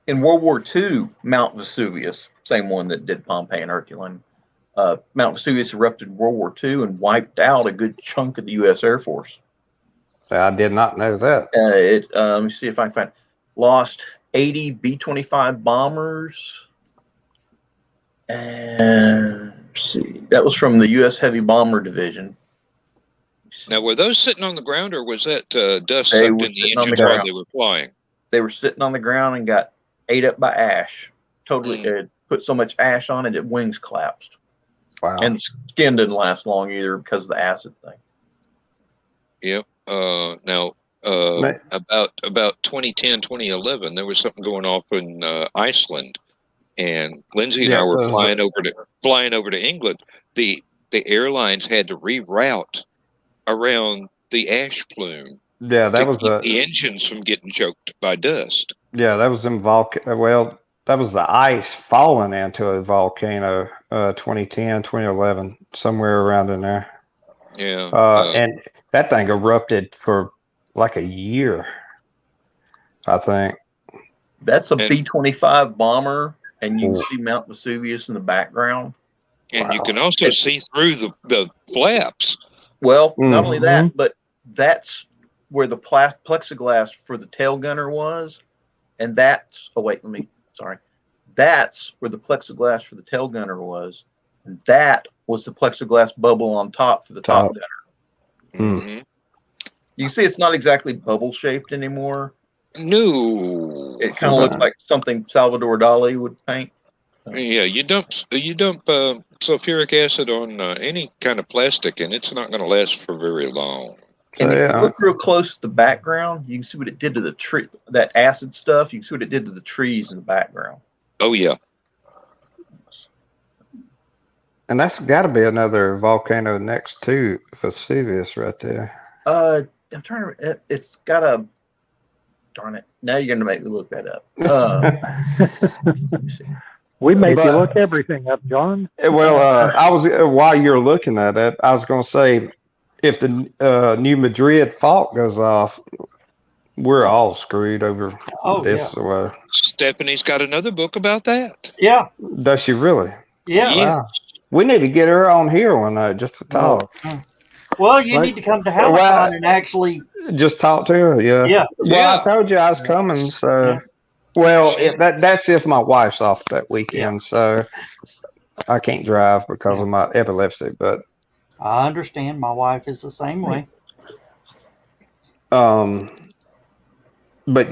in World War II, Mount Vesuvius, same one that did Pompeii and Herculean, Mount Vesuvius erupted in World War II and wiped out a good chunk of the U.S. Air Force. I did not know that. Let me see if I can find. Lost 80 B-25 bombers. And let's see, that was from the U.S. Heavy Bomber Division. Now, were those sitting on the ground, or was that dust They sucked were in the sitting on the engines while ground. they were flying? They were sitting on the ground and got ate up by ash. Totally put so much ash on it, its wings collapsed. Wow. And the skin didn't last long either because of the acid thing. Yep. Now, about 2010, 2011, there was something going off in Iceland, and Lindsay and I were flying over to England. The airlines had to reroute around the ash plume. Yeah, that was the engines from getting choked by dust. Yeah, that was in Well, that was the ice falling into a volcano. 2010, 2011, somewhere around in there. Yeah. And that thing erupted for like a year, I think. That's a B-25 bomber, and you can see Mount Vesuvius in the background. And you can also see through the flaps. Well, not only that, but that's where the plexiglass for the tail gunner was. And that's, that's where the plexiglass for the tail gunner was. And that was the plexiglass bubble on top for the top gunner. Mm-hmm. You can see it's not exactly bubble shaped anymore. No. It kind of looks like something Salvador Dali would paint. Yeah, you dump sulfuric acid on any kind of plastic, and it's not going to last for very long. And if you look real close to the background, you can see what it did to the tree. That acid stuff, you can see what it did to the trees in the background. Oh yeah. And that's got to be another volcano next to Vesuvius, right there. I'm trying to. It's got a. Darn it! Now you're going to make me look that up. We make you look everything up, John. Well, I was while you're looking at it, I was going to say, if the New Madrid fault goes off, we're all screwed over this. Yeah. Stephanie's got another book about that. Yeah. Does she really? Yeah. Wow. We need to get her on here one night just to talk. Well, you need to come to HallowCon and actually just talk to her. Yeah. Yeah. Well, I told you I was coming, so. Yeah. Well, that's if my wife's off that weekend, so I can't drive because of my epilepsy. But I understand. My wife is the same way. But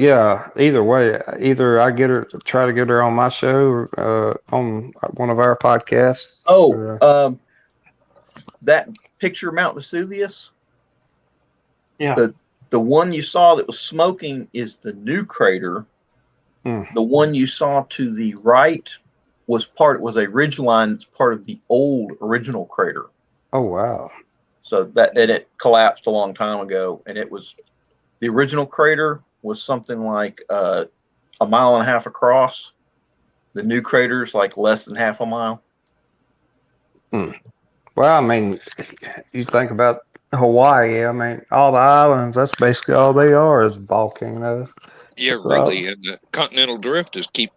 yeah, either way, either I try to get her on my show or on one of our podcasts. That picture of Mount Vesuvius. Yeah. The one you saw that was smoking is the new crater. The one you saw to the right was a ridgeline that's part of the old original crater. Oh wow! So it collapsed a long time ago, and it was the original crater was something like a mile and a half across. The new crater's like less than half a mile. Well, I mean, you think about Hawaii. I mean, all the islands, that's basically all they are is volcanoes. Yeah, really. And the continental drift is keep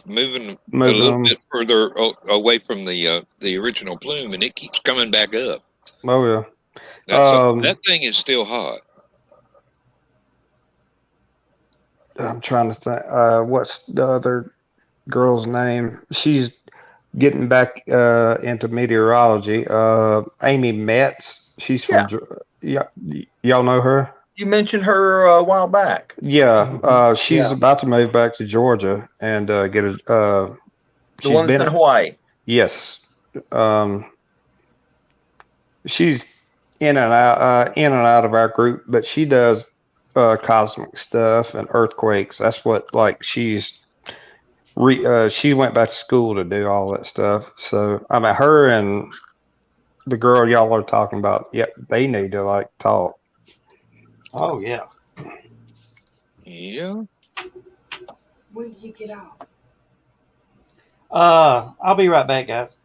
moving a little bit further away from the original plume, and it keeps coming back up. Oh yeah. That thing is still hot. I'm trying to think. What's the other girl's name? She's getting back into meteorology. Amy Metz, she's from y'all know her? You mentioned her a while back. Yeah, she's about to move back to Georgia and get a. The one that's in Hawaii. Yes, she's in and out of our group, but she does cosmic stuff and earthquakes. That's what she's. She went back to school to do all that stuff. So I mean, her and the girl y'all are talking about, they need to talk. Oh yeah. Yeah. When do you get off? I'll be right back, guys.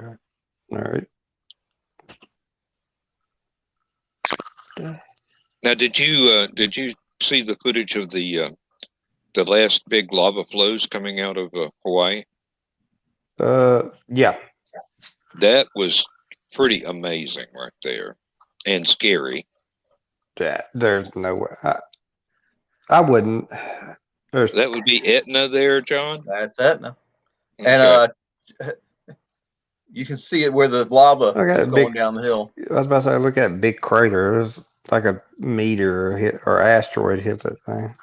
Okay. All right. Now, did you see the footage of the last big lava flows coming out of Hawaii? Yeah. That was pretty amazing right there, and scary. Yeah, there's no way. I wouldn't. That would be Etna there, John? That's Etna. Okay. And you can see it where the lava is going down the hill. I was about to say, look at that big crater. It was like a meteor or asteroid hit that thing.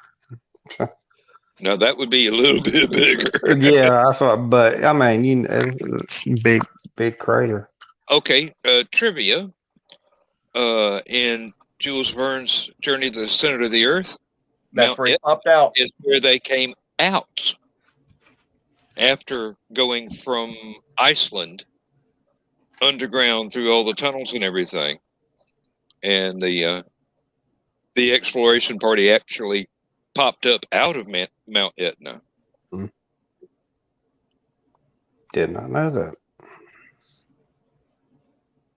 No, that would be a little bit bigger. Yeah, that's what. But I mean, big crater. Okay, trivia. In Jules Verne's Journey to the Center of the Earth, That's where he popped out. Is where they came out after going from Iceland underground through all the tunnels and everything, and the exploration party actually popped up out of Mount Etna. Did not know that.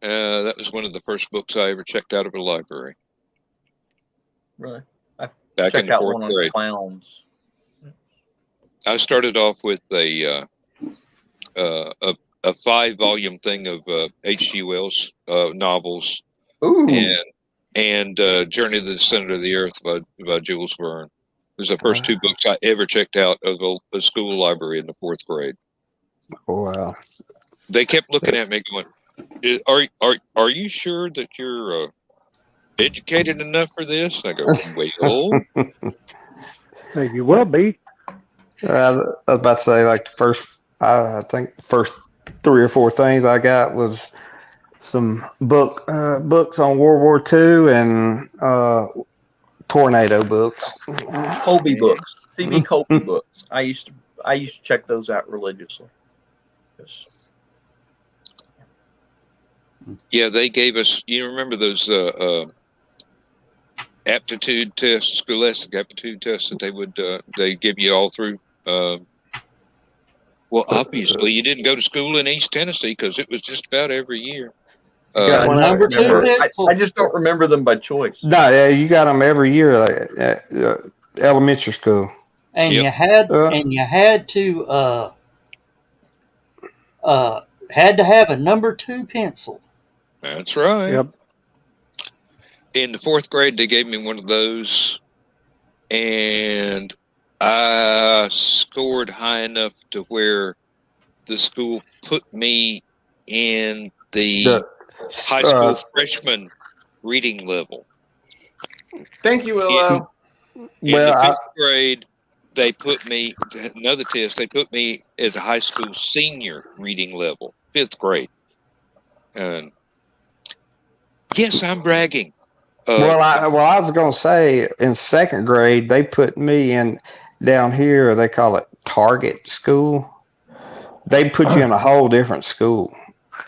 That was one of the first books I ever checked out of a library. Really? Back in the out fourth one grade. On clowns. I started off with a 5-volume thing of H.G. Wells novels. Ooh. And Journey to the Center of the Earth by Jules Verne. It was the first 2 books I ever checked out of a school library in the 4th grade. Oh, wow. They kept looking at me going, are you sure that you're educated enough for this? And I go, well. Hey, you will be. I was about to say, I think the first 3 or 4 things I got was some books on World War II and tornado books. Colby books. C.B. Colby books. I used to check those out religiously. Yes. Yeah, they gave us. You remember those aptitude tests, scholastic aptitude tests that they give you all through. Well, obviously, you didn't go to school in East Tennessee because it was just about every year. Number 2 I just don't remember them by choice. No, yeah, you got them every year, elementary school. And Yep. you had to have a number 2 pencil. That's right. Yep. In the 4th grade, they gave me one of those, and I scored high enough to where the school put me in the high school freshman reading level. Thank you, Willow. In the 5th grade, they put me, another test, they put me as a high school senior reading level, 5th grade. And yes, I'm bragging. I was going to say, in 2nd grade, they put me in down here, they call it target school. They put you in a whole different school.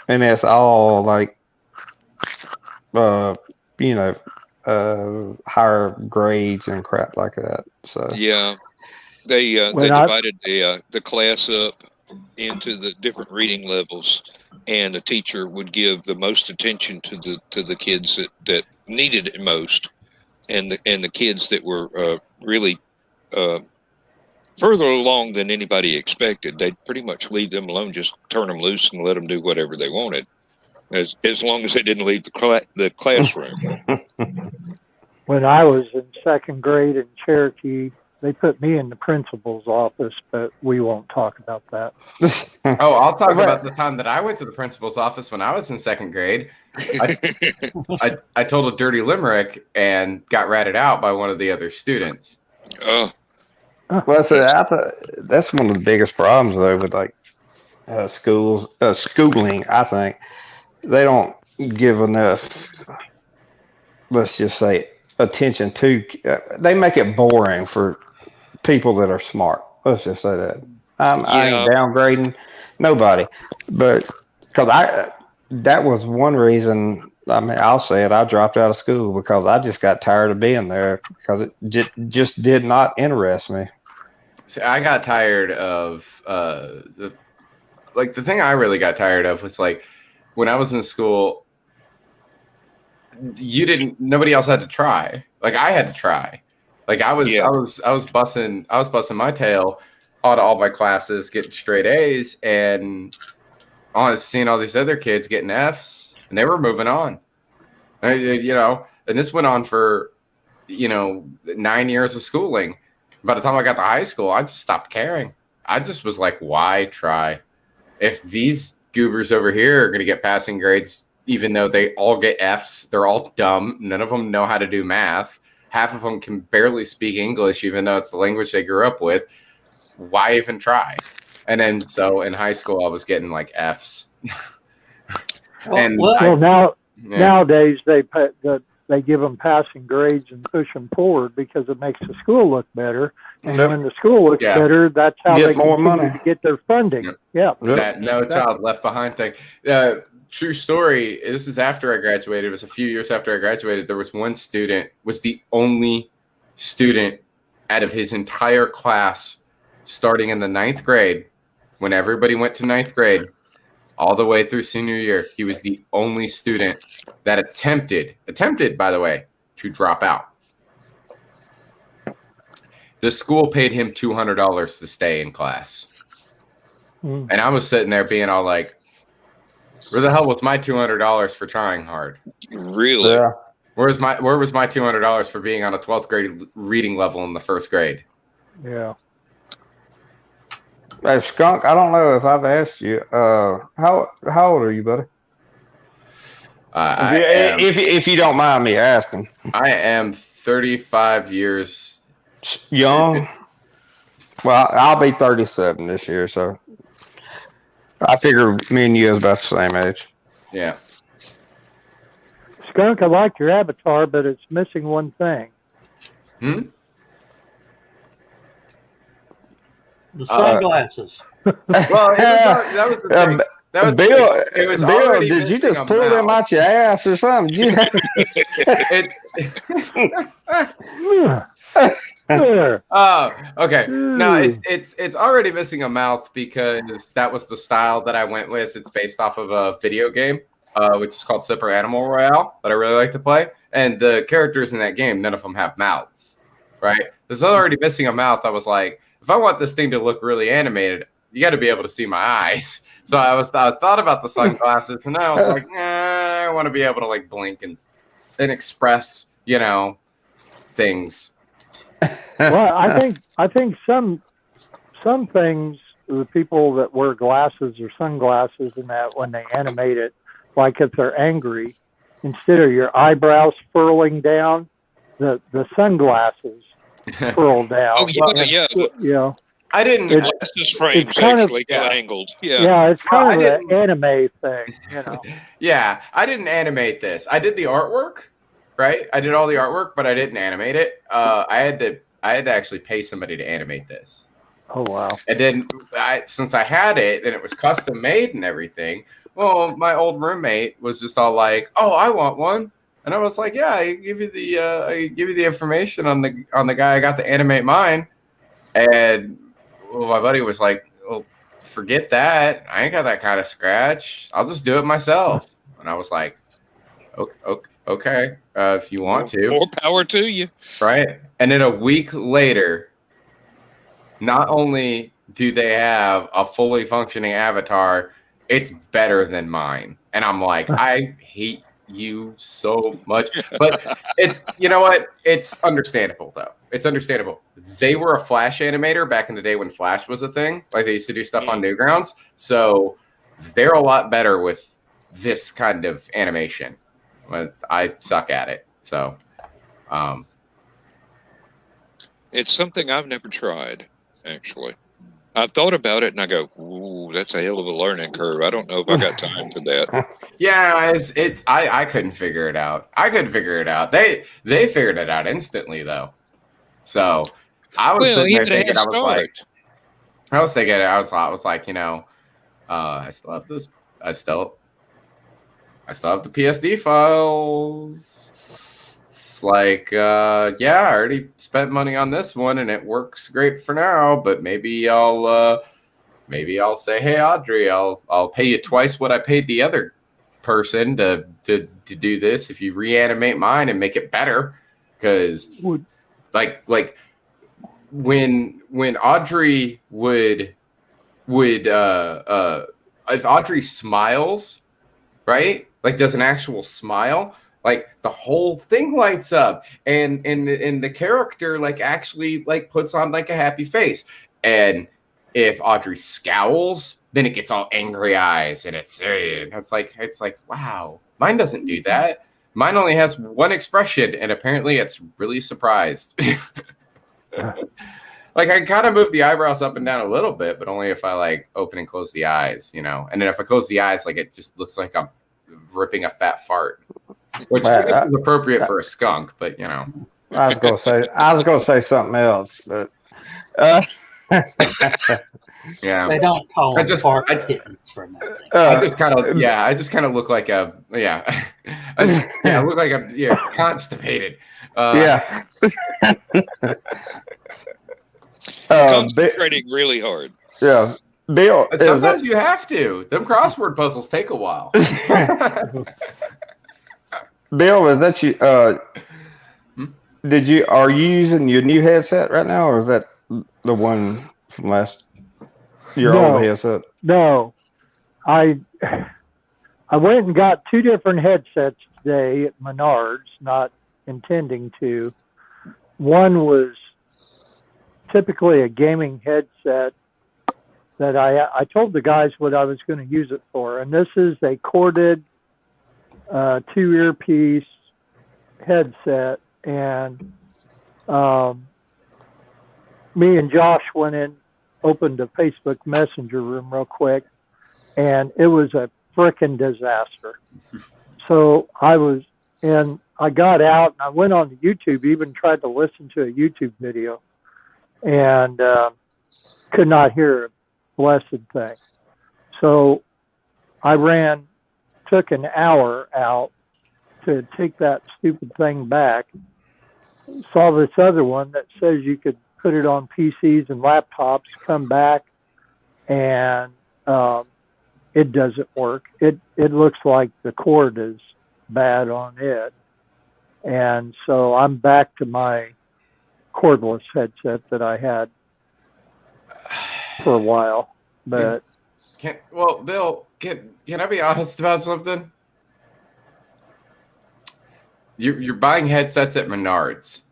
And it's all higher grades and crap like that. So yeah, they divided the class up into the different reading levels, and the teacher would give the most attention to the kids that needed it most, and the kids that were really further along than anybody expected. They'd pretty much leave them alone, just turn them loose and let them do whatever they wanted, as long as they didn't leave the classroom. When I was in 2nd grade in Cherokee, they put me in the principal's office, but we won't talk about that. Oh, I'll talk about the time that I went to the principal's office when I was in second grade. I told a dirty limerick and got ratted out by one of the other students. Oh, Well, so that's one of the biggest problems though with like schooling. I think they don't give enough. Let's just say attention to. They make it boring for people that are smart. Let's just say that. I ain't downgrading nobody, but because that was one reason. I mean, I'll say it. I dropped out of school because I just got tired of being there because it just did not interest me. See, I got tired of the thing I really got tired of was like when I was in school. Nobody else had to try. Like I had to try. Like I was busting my tail out of all my classes, getting straight A's, and I was seeing all these other kids getting F's, and they were moving on. And this went on for 9 years of schooling. By the time I got to high school, I just stopped caring. I just was like, why try? If these goobers over here are going to get passing grades, even though they all get F's, they're all dumb. None of them know how to do math. Half of them can barely speak English, even though it's the language they grew up with. Why even try? And then so in high school, I was getting like F's. Nowadays they give them passing grades and push them forward because it makes the school look better. And when the school looks better, that's how they more money to get their funding. That no child left behind thing. True story. This is after I graduated. It was a few years after I graduated. There was one student, was the only student out of his entire class starting in the 9th grade, when everybody went to 9th grade, all the way through senior year. He was the only student that attempted, by the way, to drop out. The school paid him $200 to stay in class. And I was sitting there being all like, where the hell was my $200 for trying hard? Really? Yeah. Where was my $200 for being on a 12th grade reading level in the 1st grade? Yeah. Hey, Skunk, I don't know if I've asked you. How old are you, buddy? If you don't mind me asking. I am 35 years young. Well, I'll be 37 this year, so I figure me and you is about the same age. Yeah. Skunk, I like your avatar, but it's missing one thing. The sunglasses. Well, that was the thing. That was Bill. It was Bill, already did you just pull mouth. them out your ass or something? Oh, okay. No, it's already missing a mouth because that was the style that I went with. It's based off of a video game, which is called Super Animal Royale, that I really like to play. And the characters in that game, none of them have mouths, right? There's already missing a mouth. I was like, if I want this thing to look really animated, you got to be able to see my eyes. So I thought about the sunglasses, and I was like, I want to be able to like blink and express, things. Well, I think some things, the people that wear glasses or sunglasses and that when they animate it, like if they're angry, instead of your eyebrows furling down, the sunglasses furl down. Yeah. I didn't. Glasses frames actually got angled. Yeah, it's kind of an anime thing, Yeah, I didn't animate this. I did the artwork, right? I did all the artwork, but I didn't animate it. I had to actually pay somebody to animate this. Oh wow! And then since I had it and it was custom made and everything, well, my old roommate was just all like, "Oh, I want one," and I was like, "Yeah, I give you the information on the guy I got to animate mine," and my buddy was like, "Well, forget that. I ain't got that kind of scratch. I'll just do it myself." And I was like, "Okay, if you want to." More power to you. Right. And then a week later, not only do they have a fully functioning avatar, it's better than mine. And I'm like, I hate you so much. But it's, you know what? It's understandable, though. It's understandable. They were a Flash animator back in the day when Flash was a thing. Like, they used to do stuff on Newgrounds. So they're a lot better with this kind of animation. But I suck at it. So it's something I've never tried, actually. I've thought about it and I go, ooh, that's a hell of a learning curve. I don't know if I got time for that. Yeah, I couldn't figure it out. I couldn't figure it out. They figured it out instantly, though. So I was sitting there thinking, I was like, you know, I still have this. I still have the PSD files. It's like, yeah, I already spent money on this one and it works great for now, but maybe I'll say, hey, Audrey, I'll pay you twice what I paid the other person to do this if you reanimate mine and make it better. Because like when Audrey would if Audrey smiles, right? Like does an actual smile, like the whole thing lights up, and the character like actually like puts on like a happy face. And if Audrey scowls, then it gets all angry eyes, and it's like wow, mine doesn't do that. Mine only has one expression, and apparently it's really surprised. Like I kind of move the eyebrows up and down a little bit, but only if I like open and close the eyes, you know. And then if I close the eyes, like it just looks like I'm ripping a fat fart, which I guess is appropriate for a skunk, but you know. I was gonna say something else, but yeah, they don't call them fart kittens for nothing. I just kind of look like I look like I'm constipated. Yeah. Concentrating really hard. Yeah. Bill, sometimes you have to. Them crossword puzzles take a while. Bill, is that you? Are you using your new headset right now, or is that the one from last year old headset? No, I went and got two different headsets today at Menards, not intending to. One was typically a gaming headset that I told the guys what I was going to use it for, and this is a corded 2-earpiece headset. And me and Josh went in, opened a Facebook Messenger room real quick, and it was a frickin' disaster. So I got out and I went on to YouTube, even tried to listen to a YouTube video, and could not hear a blessed thing. So I took an hour out to take that stupid thing back. Saw this other one that says you could put it on PCs and laptops, come back, and it doesn't work. It looks like the cord is bad on it. And so I'm back to my cordless headset that I had for a while. But Bill, can I be honest about something? You're buying headsets at Menards.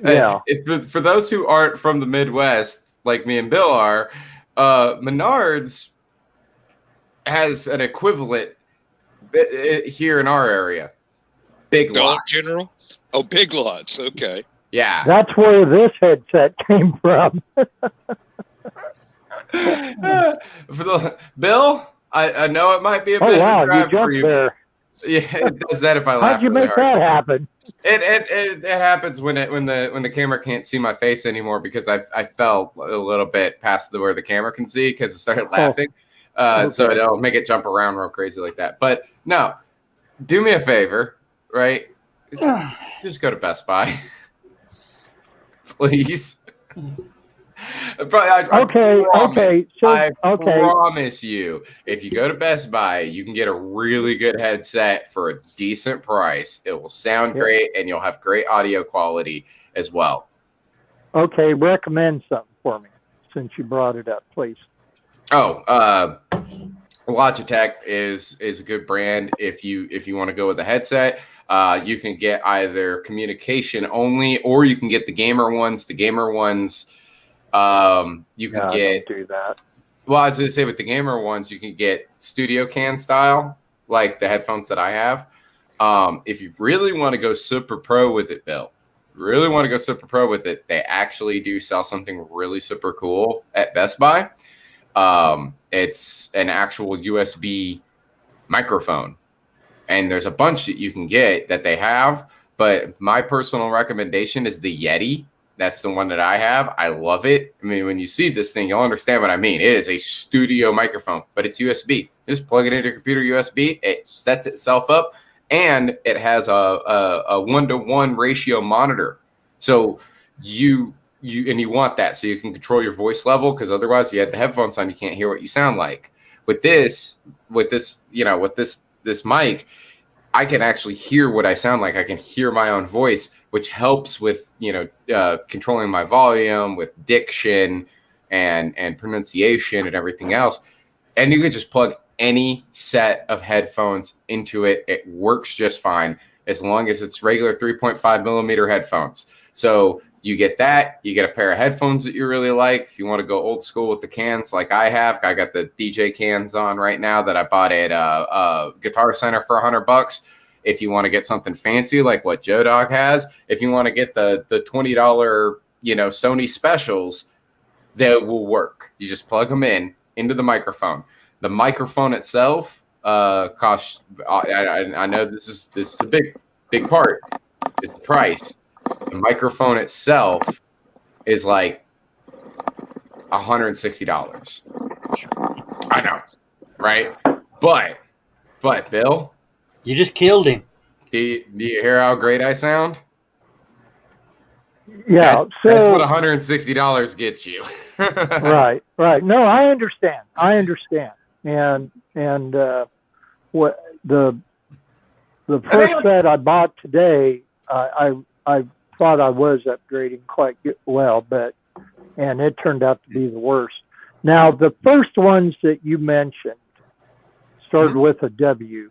Yeah. For those who aren't from the Midwest, like me and Bill are, Menards has an equivalent here in our area. Big Dollar Lots. General? Oh, Big Lots. Okay. Yeah. That's where this headset came from. Bill, I know it might be a bit of a drive for you. There. Yeah, it does that if I laugh. How'd you really make hard. that happen? It happens when the camera can't see my face anymore, because I fell a little bit past where the camera can see because I started laughing. Okay. So it'll make it jump around real crazy like that. But no, do me a favor, right? Just go to Best Buy, please. I promise you, if you go to Best Buy, you can get a really good headset for a decent price. It will sound great, and you'll have great audio quality as well. Okay, recommend something for me since you brought it up, please. Oh, Logitech is a good brand if you want to go with a headset. You can get either communication only, or you can get the gamer ones. The gamer ones, you can get. Don't do that. Well, I was going to say with the gamer ones, you can get studio can style, like the headphones that I have. If you really want to go super pro with it, Bill, they actually do sell something really super cool at Best Buy. It's an actual USB microphone, and there's a bunch that you can get that they have, but my personal recommendation is the Yeti. That's the one that I have. I love it. I mean, when you see this thing, you'll understand what I mean. It is a studio microphone, but it's USB. Just plug it into your computer USB. It sets itself up, and it has a 1-to-1 ratio monitor. So you want that so you can control your voice level, because otherwise you have the headphones on, you can't hear what you sound like. With this mic, I can actually hear what I sound like. I can hear my own voice, which helps with controlling my volume, with diction and pronunciation and everything else. And you can just plug any set of headphones into it. It works just fine as long as it's regular 3.5 millimeter headphones. So you get that. You get a pair of headphones that you really like. If you want to go old school with the cans like I have, I got the DJ cans on right now that I bought at Guitar Center for $100. If you want to get something fancy like what Joe Dog has, if you want to get the $20 Sony specials, that will work. You just plug them into the microphone. The microphone itself costs. I know this is a big part. Is the price. The microphone itself is like $160. I know, right? But Bill, you just killed him. Do you hear how great I sound? Yeah, that's what $160 gets you. Right. No, I understand. And what the first set I bought today, I thought I was upgrading quite well, and it turned out to be the worst. Now, the first ones that you mentioned started with a W.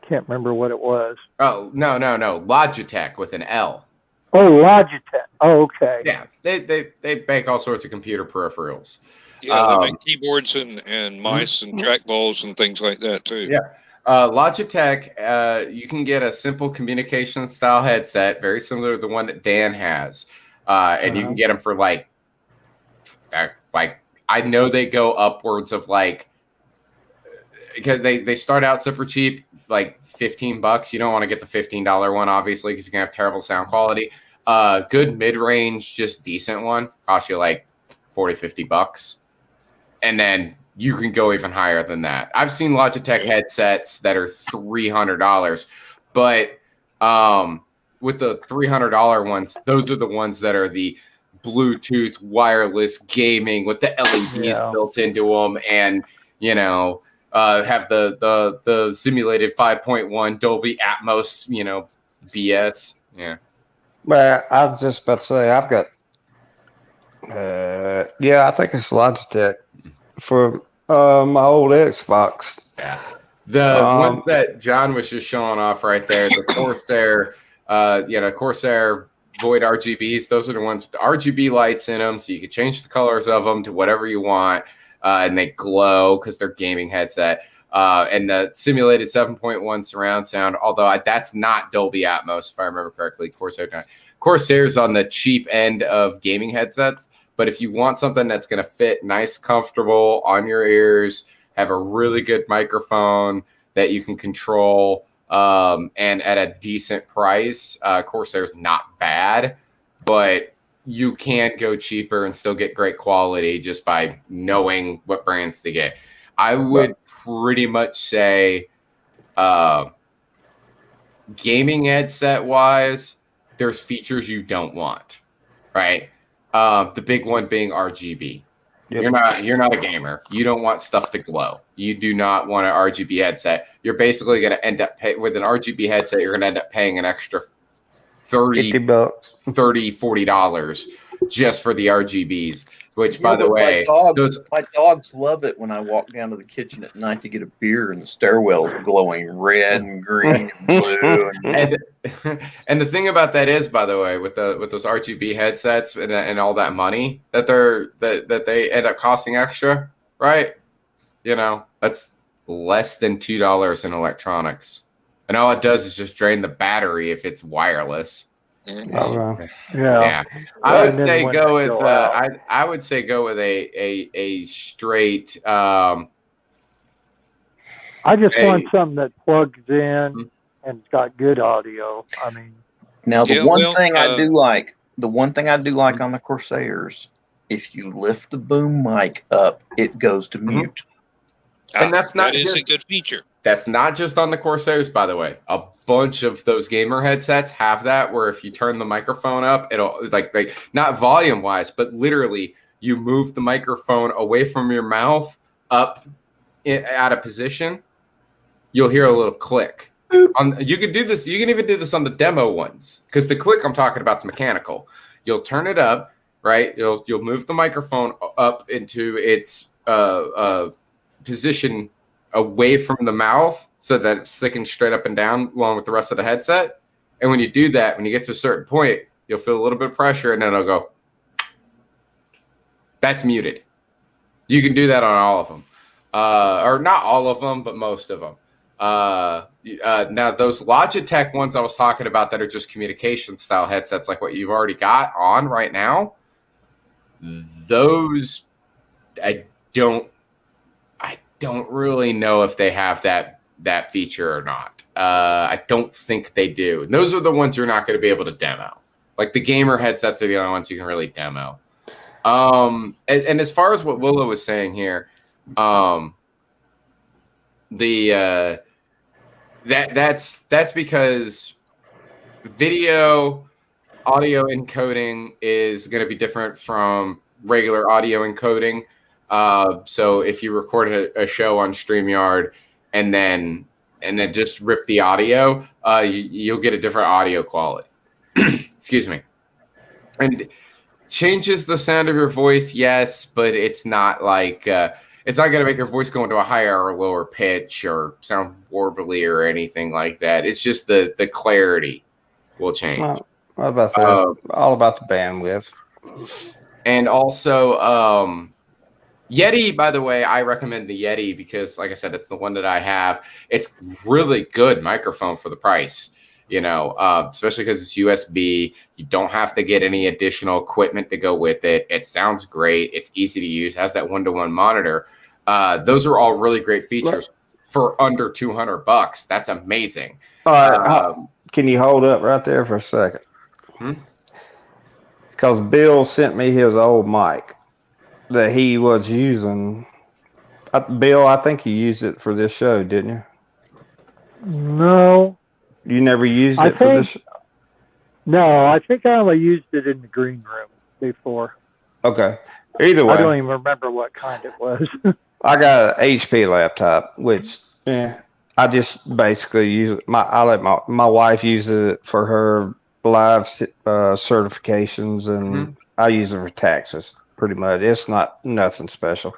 Can't remember what it was. Oh, no. Logitech with an L. Oh, Logitech. Oh, okay. Yeah, they make all sorts of computer peripherals. Yeah, they make keyboards and mice and trackballs and things like that too. Yeah. Logitech, you can get a simple communication style headset, very similar to the one that Dan has. And you can get them for like I know they go upwards of because they start out super cheap, like $15. You don't want to get the $15 one, obviously, because you can have terrible sound quality. Good mid-range, just decent one costs you like $40-50. And then you can go even higher than that. I've seen Logitech headsets that are $300, but with the $300 ones, those are the ones that are the Bluetooth wireless gaming with the LEDs built into them, and have the simulated 5.1 Dolby Atmos, BS. Yeah. Well, I was just about to say I've got. I think it's Logitech for my old Xbox. Yeah. The ones that John was just showing off right there, the Corsair, Corsair Void RGBs, those are the ones with the RGB lights in them, so you can change the colors of them to whatever you want, and they glow because they're gaming headset. And the simulated 7.1 surround sound, although that's not Dolby Atmos, if I remember correctly. Corsair's on the cheap end of gaming headsets, but if you want something that's going to fit nice, comfortable on your ears, have a really good microphone that you can control, and at a decent price, Corsair's not bad, but you can go cheaper and still get great quality just by knowing what brands to get. I would pretty much say gaming headset wise, there's features you don't want, right? The big one being RGB. Yep. You're not a gamer. You don't want stuff to glow. You do not want an RGB headset. You're basically going to end up with an RGB headset. You're going to end up paying an extra $30, $40 just for the RGBs. Which, by the but way, my dogs love it when I walk down to the kitchen at night to get a beer and the stairwell's glowing red and green and blue. And the thing about that is, by the way, with those RGB headsets and all that money that they end up costing extra, right? You know, that's less than $2 in electronics, and all it does is just drain the battery if it's wireless. Okay. Yeah. I would say go with I would say go with a straight. I just want something that plugs in and it's got good audio. I mean, now the one thing I do like on the Corsairs, if you lift the boom mic up, it goes to mute. And that is a good feature. That's not just on the Corsairs, by the way. A bunch of those gamer headsets have that, where if you turn the microphone up, it'll like not volume wise, but literally you move the microphone away from your mouth up out of position, you'll hear a little click. You can do this. You can even do this on the demo ones, because the click I'm talking about is mechanical. You'll turn it up, right? You'll move the microphone up into its position away from the mouth so that it's sticking straight up and down along with the rest of the headset. And when you do that, when you get to a certain point, you'll feel a little bit of pressure and then it'll go. That's muted. You can do that on all of them. Or not all of them, but most of them. Now, those Logitech ones I was talking about that are just communication style headsets, like what you've already got on right now, those I don't really know if they have that feature or not. I don't think they do. And those are the ones you're not going to be able to demo. Like the gamer headsets are the only ones you can really demo. And as far as what Willow was saying here, that's because audio encoding is going to be different from regular audio encoding. So if you record a show on StreamYard and then just rip the audio, you'll get a different audio quality. Excuse me. And changes the sound of your voice, yes, but it's not like it's not going to make your voice go into a higher or lower pitch or sound warbly or anything like that. It's just the clarity will change. Well, I was about to say, all about the bandwidth. And also, Yeti, by the way, I recommend the Yeti because, like I said, it's the one that I have. It's really good microphone for the price, you know, especially because it's USB. You don't have to get any additional equipment to go with it. It sounds great. It's easy to use. It has that one-to-one monitor. Those are all really great features for under $200. That's amazing. Can you hold up right there for a second? Because Bill sent me his old mic that he was using. Bill, I think you used it for this show, didn't you? No. You never used it for this? No, I think I only used it in the green room before. Okay. Either way. I don't even remember what kind it was. I got an HP laptop, which I just basically use it. I let my wife use it for her live certifications, and I use it for taxes. Pretty much, it's not nothing special.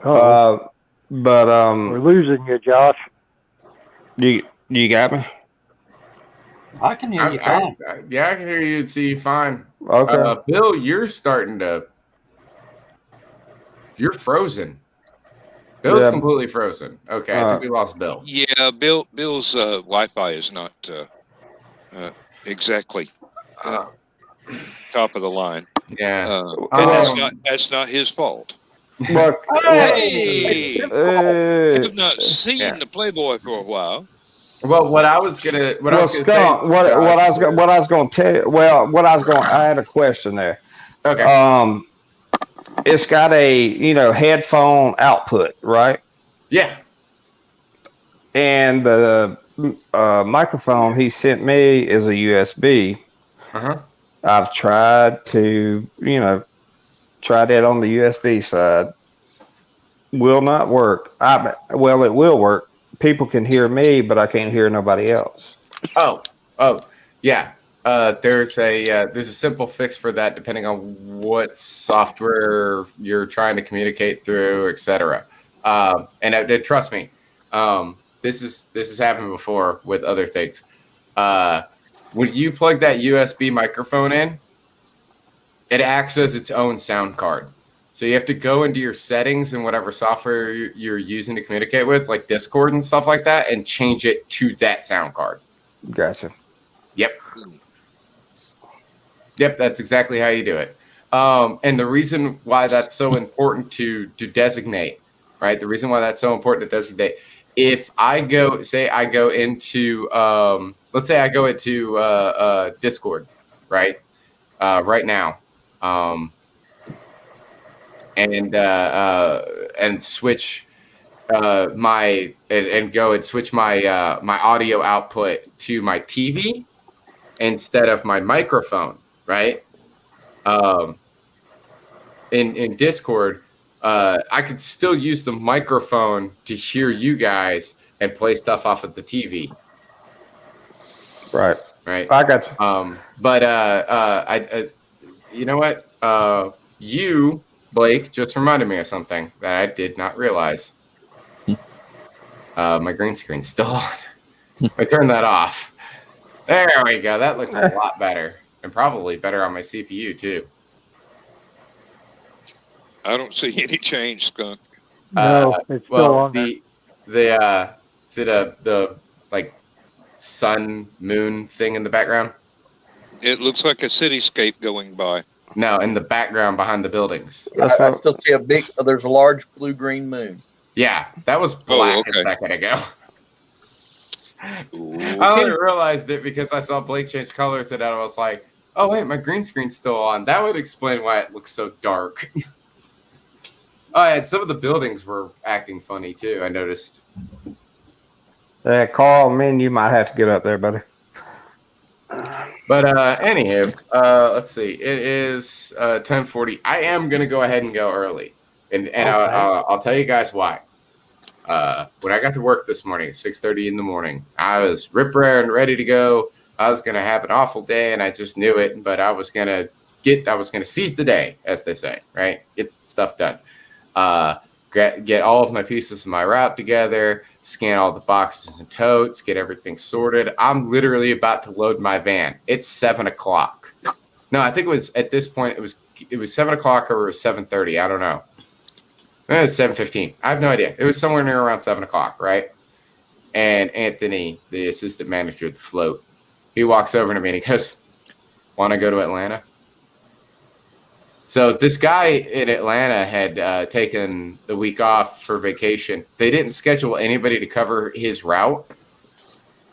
But we're losing you, Josh. You got me? I can hear you fine. I can hear you and see you fine. Okay. Bill, you're frozen. Bill's completely frozen. Okay, I think we lost Bill. Yeah, Bill's Wi-Fi is not exactly top of the line. Yeah, and that's not his fault. Look, hey, I have not seen the Playboy for a while. Well, what I was gonna tell you. I had a question there. Okay. It's got a headphone output, right? Yeah. And the microphone he sent me is a USB. I've tried to try that on the USB side. Will not work. It will work. People can hear me, but I can't hear nobody else. Oh, yeah. there's a simple fix for that, depending on what software you're trying to communicate through, etc. And trust me, this has happened before with other things. When you plug that USB microphone in, it acts as its own sound card. So you have to go into your settings and whatever software you're using to communicate with, like Discord and stuff like that, and change it to that sound card. Gotcha. Yep, that's exactly how you do it. And the reason why that's so important to designate, right? The reason why that's so important to designate, if I go into, let's say I go into Discord, right? Right now, and switch my audio output to my TV instead of my microphone, right? In Discord, I could still use the microphone to hear you guys and play stuff off of the TV. Right. I got you. But I you know what? You, Blake, just reminded me of something that I did not realize. My green screen's still on. I turned that off. There we go. That looks a lot better, and probably better on my CPU too. I don't see any change, Skunk. No, it's still on the like sun moon thing in the background? It looks like a cityscape going by. No, in the background behind the buildings. I still see there's a large blue-green moon. Yeah, that was black a second ago. Okay. I only realized it because I saw Blake change colors and I was like, oh wait, my green screen's still on. That would explain why it looks so dark. Oh, yeah, some of the buildings were acting funny too, I noticed. Carl, me and you might have to get up there, buddy. But anywho, let's see. It is 10:40. I am gonna go ahead and go early, and okay. I'll tell you guys why. When I got to work this morning at 6:30 in the morning, I was rip-raring ready to go. I was gonna have an awful day, and I just knew it. But I was gonna seize the day, as they say, right? Get stuff done. Get all of my pieces of my route together. Scan all the boxes and totes, get everything sorted. I'm literally about to load my van. It's 7:00. No, I think it was at this point. It was 7:00 or it was 7:30. I don't know. It was 7:15. I have no idea. It was somewhere near around 7:00, right? And Anthony, the assistant manager of the float, he walks over to me and he goes, "Want to go to Atlanta?" So this guy in Atlanta had taken the week off for vacation. They didn't schedule anybody to cover his route.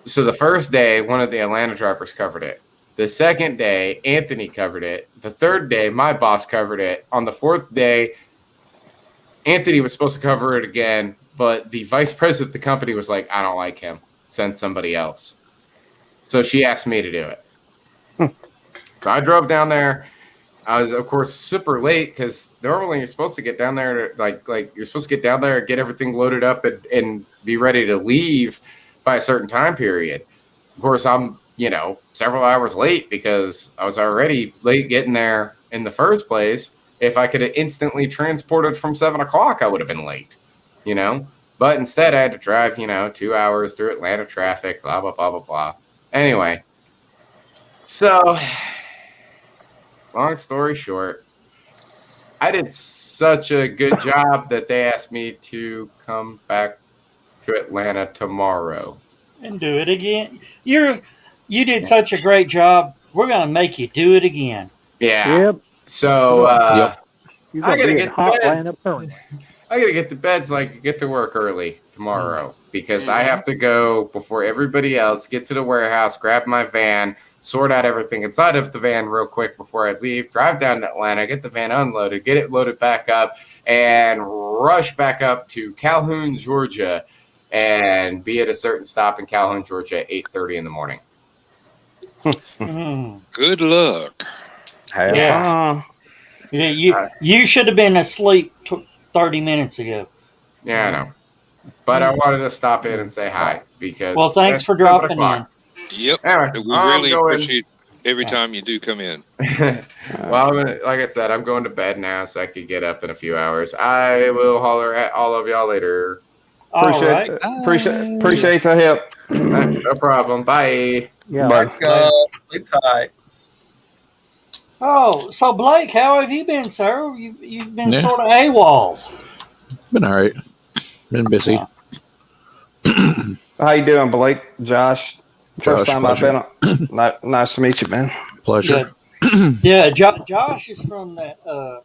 So the first day, one of the Atlanta drivers covered it. The second day, Anthony covered it. The third day, my boss covered it. On the fourth day, Anthony was supposed to cover it again, but the vice president of the company was like, I don't like him. Send somebody else. So she asked me to do it. So I drove down there. I was, of course, super late because normally you're supposed to get down there you're supposed to get down there and get everything loaded up and be ready to leave by a certain time period. Of course, I'm, several hours late because I was already late getting there in the first place. If I could have instantly transported from 7:00, I would have been late, But instead, I had to drive, 2 hours through Atlanta traffic, blah, blah, blah, blah, blah. Anyway, so... long story short, I did such a good job that they asked me to come back to Atlanta tomorrow. And do it again. You did such a great job. We're going to make you do it again. Yeah. Yep. So I got to get to bed. I got to get to bed so I can get to work early tomorrow because I have to go before everybody else, get to the warehouse, grab my van, sort out everything inside of the van real quick before I leave, drive down to Atlanta, get the van unloaded, get it loaded back up, and rush back up to Calhoun, Georgia, and be at a certain stop in Calhoun, Georgia at 8:30 in the morning. Good luck. Yeah. You should have been asleep 30 minutes ago. Yeah, I know. But I wanted to stop in and say hi because... Well, thanks for dropping in. Yep. Anyway, we really appreciate every time you do come in. Well, like I said, I'm going to bed now, so I could get up in a few hours. I will holler at all of y'all later. Appreciate the help. No problem. Bye. Yeah. Let's go. Sleep tight. Oh, so Blake, how have you been, sir? You've been sort of AWOL. Been all right. Been busy. How you doing, Blake? Josh? First time pleasure. I've been on. Nice to meet you, man. Pleasure. Yeah, Josh is from that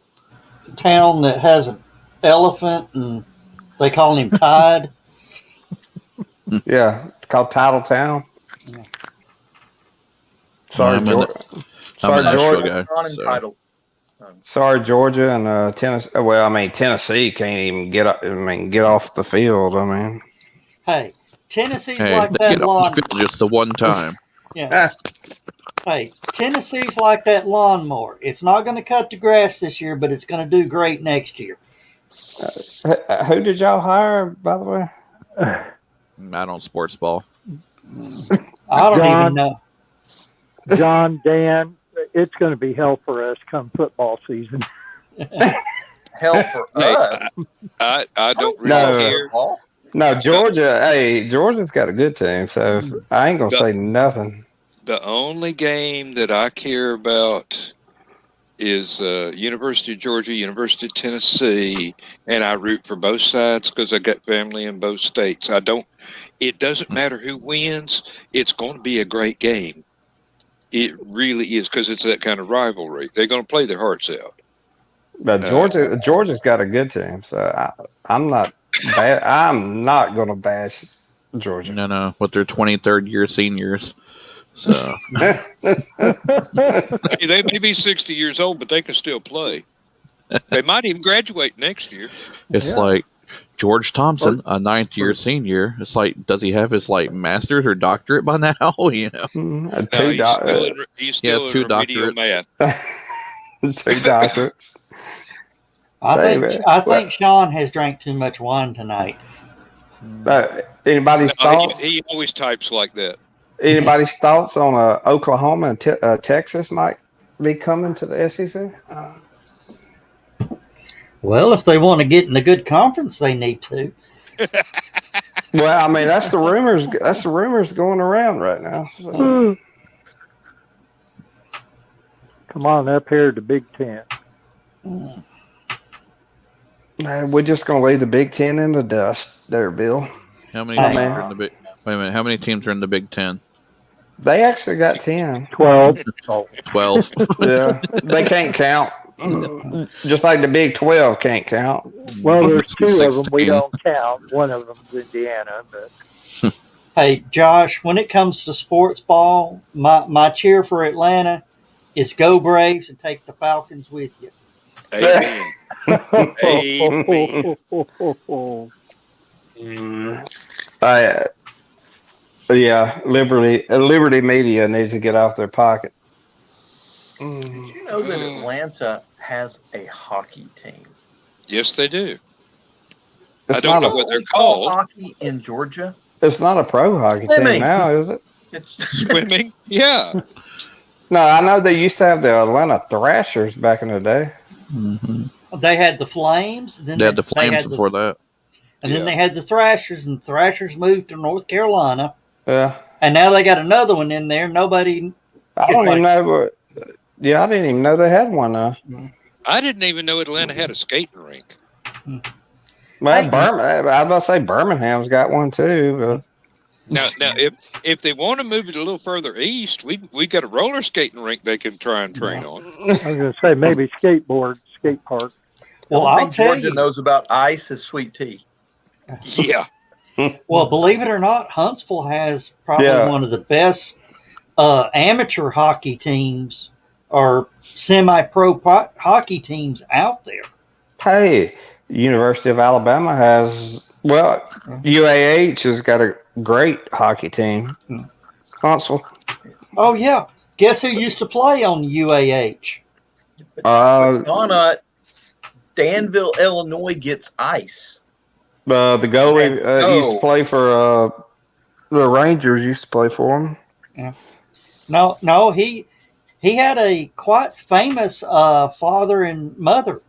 town that has an elephant, and they call him Tide. Yeah, called Titletown. Yeah. Sorry, Georgia. I'm an Nashville Georgia. guy. So. Sorry, Georgia and Tennessee. Well, I mean, Tennessee can't even get up. I mean, get off the field. I mean, hey, Tennessee's like that get lawn. off the field just the one time. Yeah. Hey, Tennessee's like that lawnmower. It's not going to cut the grass this year, but it's going to do great next year. Who did y'all hire, by the way? I don't sports ball. I don't even know. John, Dan, it's going to be hell for us come football season. Hell for us. I don't really care. No, Georgia. Hey, Georgia's got a good team, so I ain't gonna say nothing. The only game that I care about is University of Georgia, University of Tennessee, and I root for both sides because I got family in both states. It doesn't matter who wins. It's going to be a great game. It really is, because it's that kind of rivalry. They're going to play their hearts out. But Georgia's got a good team, so I'm not going to bash Georgia. No, with their 23rd year seniors. So hey, they may be 60 years old, but they can still play. They might even graduate next year. It's like George Thompson, a 9th year senior. It's like, does he have his master's or doctorate by now? You know, he's still in remedial math. 2 doctorates. I think Sean has drank too much wine tonight. Anybody's thoughts? He always types like that. Anybody's thoughts on Oklahoma and Texas might be coming to the SEC? Well, if they want to get in a good conference, they need to. Well, I mean, that's the rumors. That's the rumors going around right now. So. Come on up here to Big Ten. We're just going to leave the Big Ten in the dust there, Bill. How many teams are in the Big? Wait a minute. How many teams are in the Big Ten? They actually got 10. 12. 12. Yeah, they can't count. Just like the Big 12 can't count. Well, there's 2 of them we don't count. One of them's Indiana. But hey, Josh, when it comes to sports ball, my cheer for Atlanta is go Braves and take the Falcons with you. Amen. Amen. Yeah, Liberty Media needs to get off their pocket. Did you know that Atlanta has a hockey team? Yes, they do. It's I don't know what they're called. Hockey in Georgia? It's not a pro hockey team now, is it? It's swimming. Yeah. No, I know they used to have the Atlanta Thrashers back in the day. Mm-hmm. They had the Flames. Then they had the Flames before that. And then they had the Thrashers, and the Thrashers moved to North Carolina. Yeah. And now they got another one in there. Nobody. I don't even know. Yeah, I didn't even know they had one. I didn't even know Atlanta had a skating rink. Well, I was about to say Birmingham's got one too. But. Now, if they want to move it a little further east, we got a roller skating rink they can try and train on. I was going to say maybe skate park. Well, I'll tell Georgia knows about ice as sweet tea. Yeah. Well, believe it or not, Huntsville has probably one of the best amateur hockey teams or semi-pro hockey teams out there. Hey, University of Alabama has, UAH has got a great hockey team. Huntsville. Oh, yeah. Guess who used to play on UAH? Danville, Illinois gets ice. The goalie used to play for the Rangers. Used to play for him. Yeah. No, he He had a quite famous father and mother.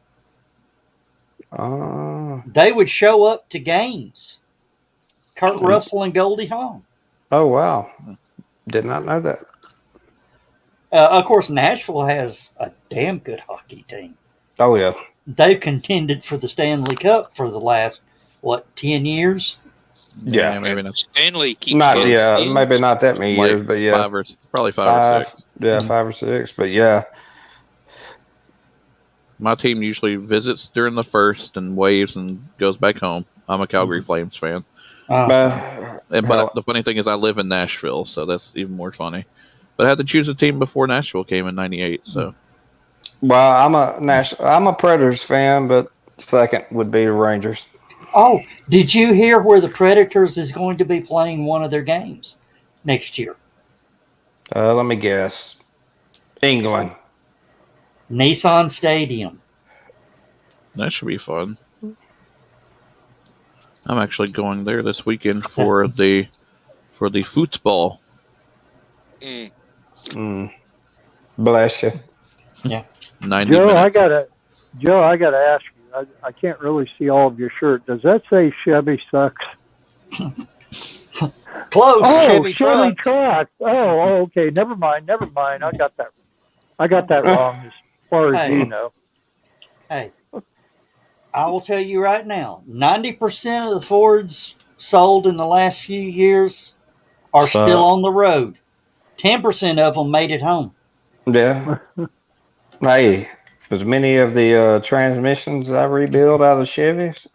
They would show up to games. Kurt Russell and Goldie Hawn. Oh, wow. Did not know that. Of course, Nashville has a damn good hockey team. Oh, yeah. They've contended for the Stanley Cup for the last, 10 years? Yeah, maybe not. Stanley keeps maybe not that many years, but yeah. Probably 5 or 6. Yeah, 5 or 6, but yeah. My team usually visits during the first and waves and goes back home. I'm a Calgary Flames fan. But the funny thing is I live in Nashville, so that's even more funny. But I had to choose a team before Nashville came in '98. So, well, I'm a Predators fan, but second would be the Rangers. Oh, did you hear where the Predators is going to be playing one of their games next year? Let me guess. England. Nissan Stadium. That should be fun. I'm actually going there this weekend for the football. Bless you. Yeah. 90 Joe, minutes. I gotta ask you. I can't really see all of your shirt. Does that say Chevy sucks? Close. Oh, Chevy trucks. trucks. Oh, okay. Never mind. I got that wrong as far as you know. Hey, I will tell you right now, 90% of the Fords sold in the last few years are still on the road. 10% of them made it home. Yeah. Hey, as many of the transmissions I rebuild out of the Chevys.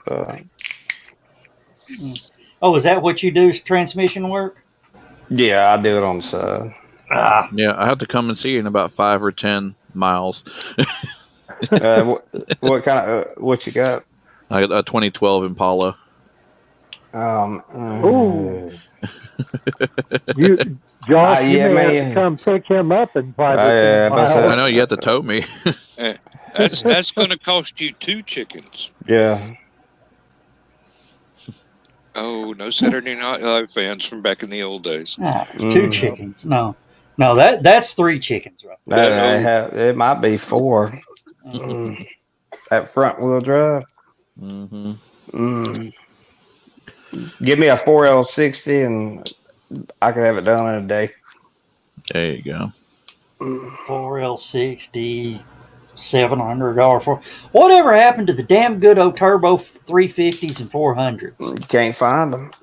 Oh, is that what you do? Is transmission work? Yeah, I do it on the side. Yeah, I have to come and see you in about 5 or 10 miles. What kind of what you got? I got a 2012 Impala. Ooh. Josh, you may have to come pick him up in 5 or 10 miles. I know you have to tow me. That's going to cost you 2 chickens. Yeah. Oh, no Saturday Night Live fans from back in the old days. 2 chickens. No, that's 3 chickens, right? It might be 4. That front wheel drive. Give me a 4L60 and I could have it done in a day. There you go. 4L60, $700 whatever happened to the damn good old turbo 350s and 400s? You can't find them.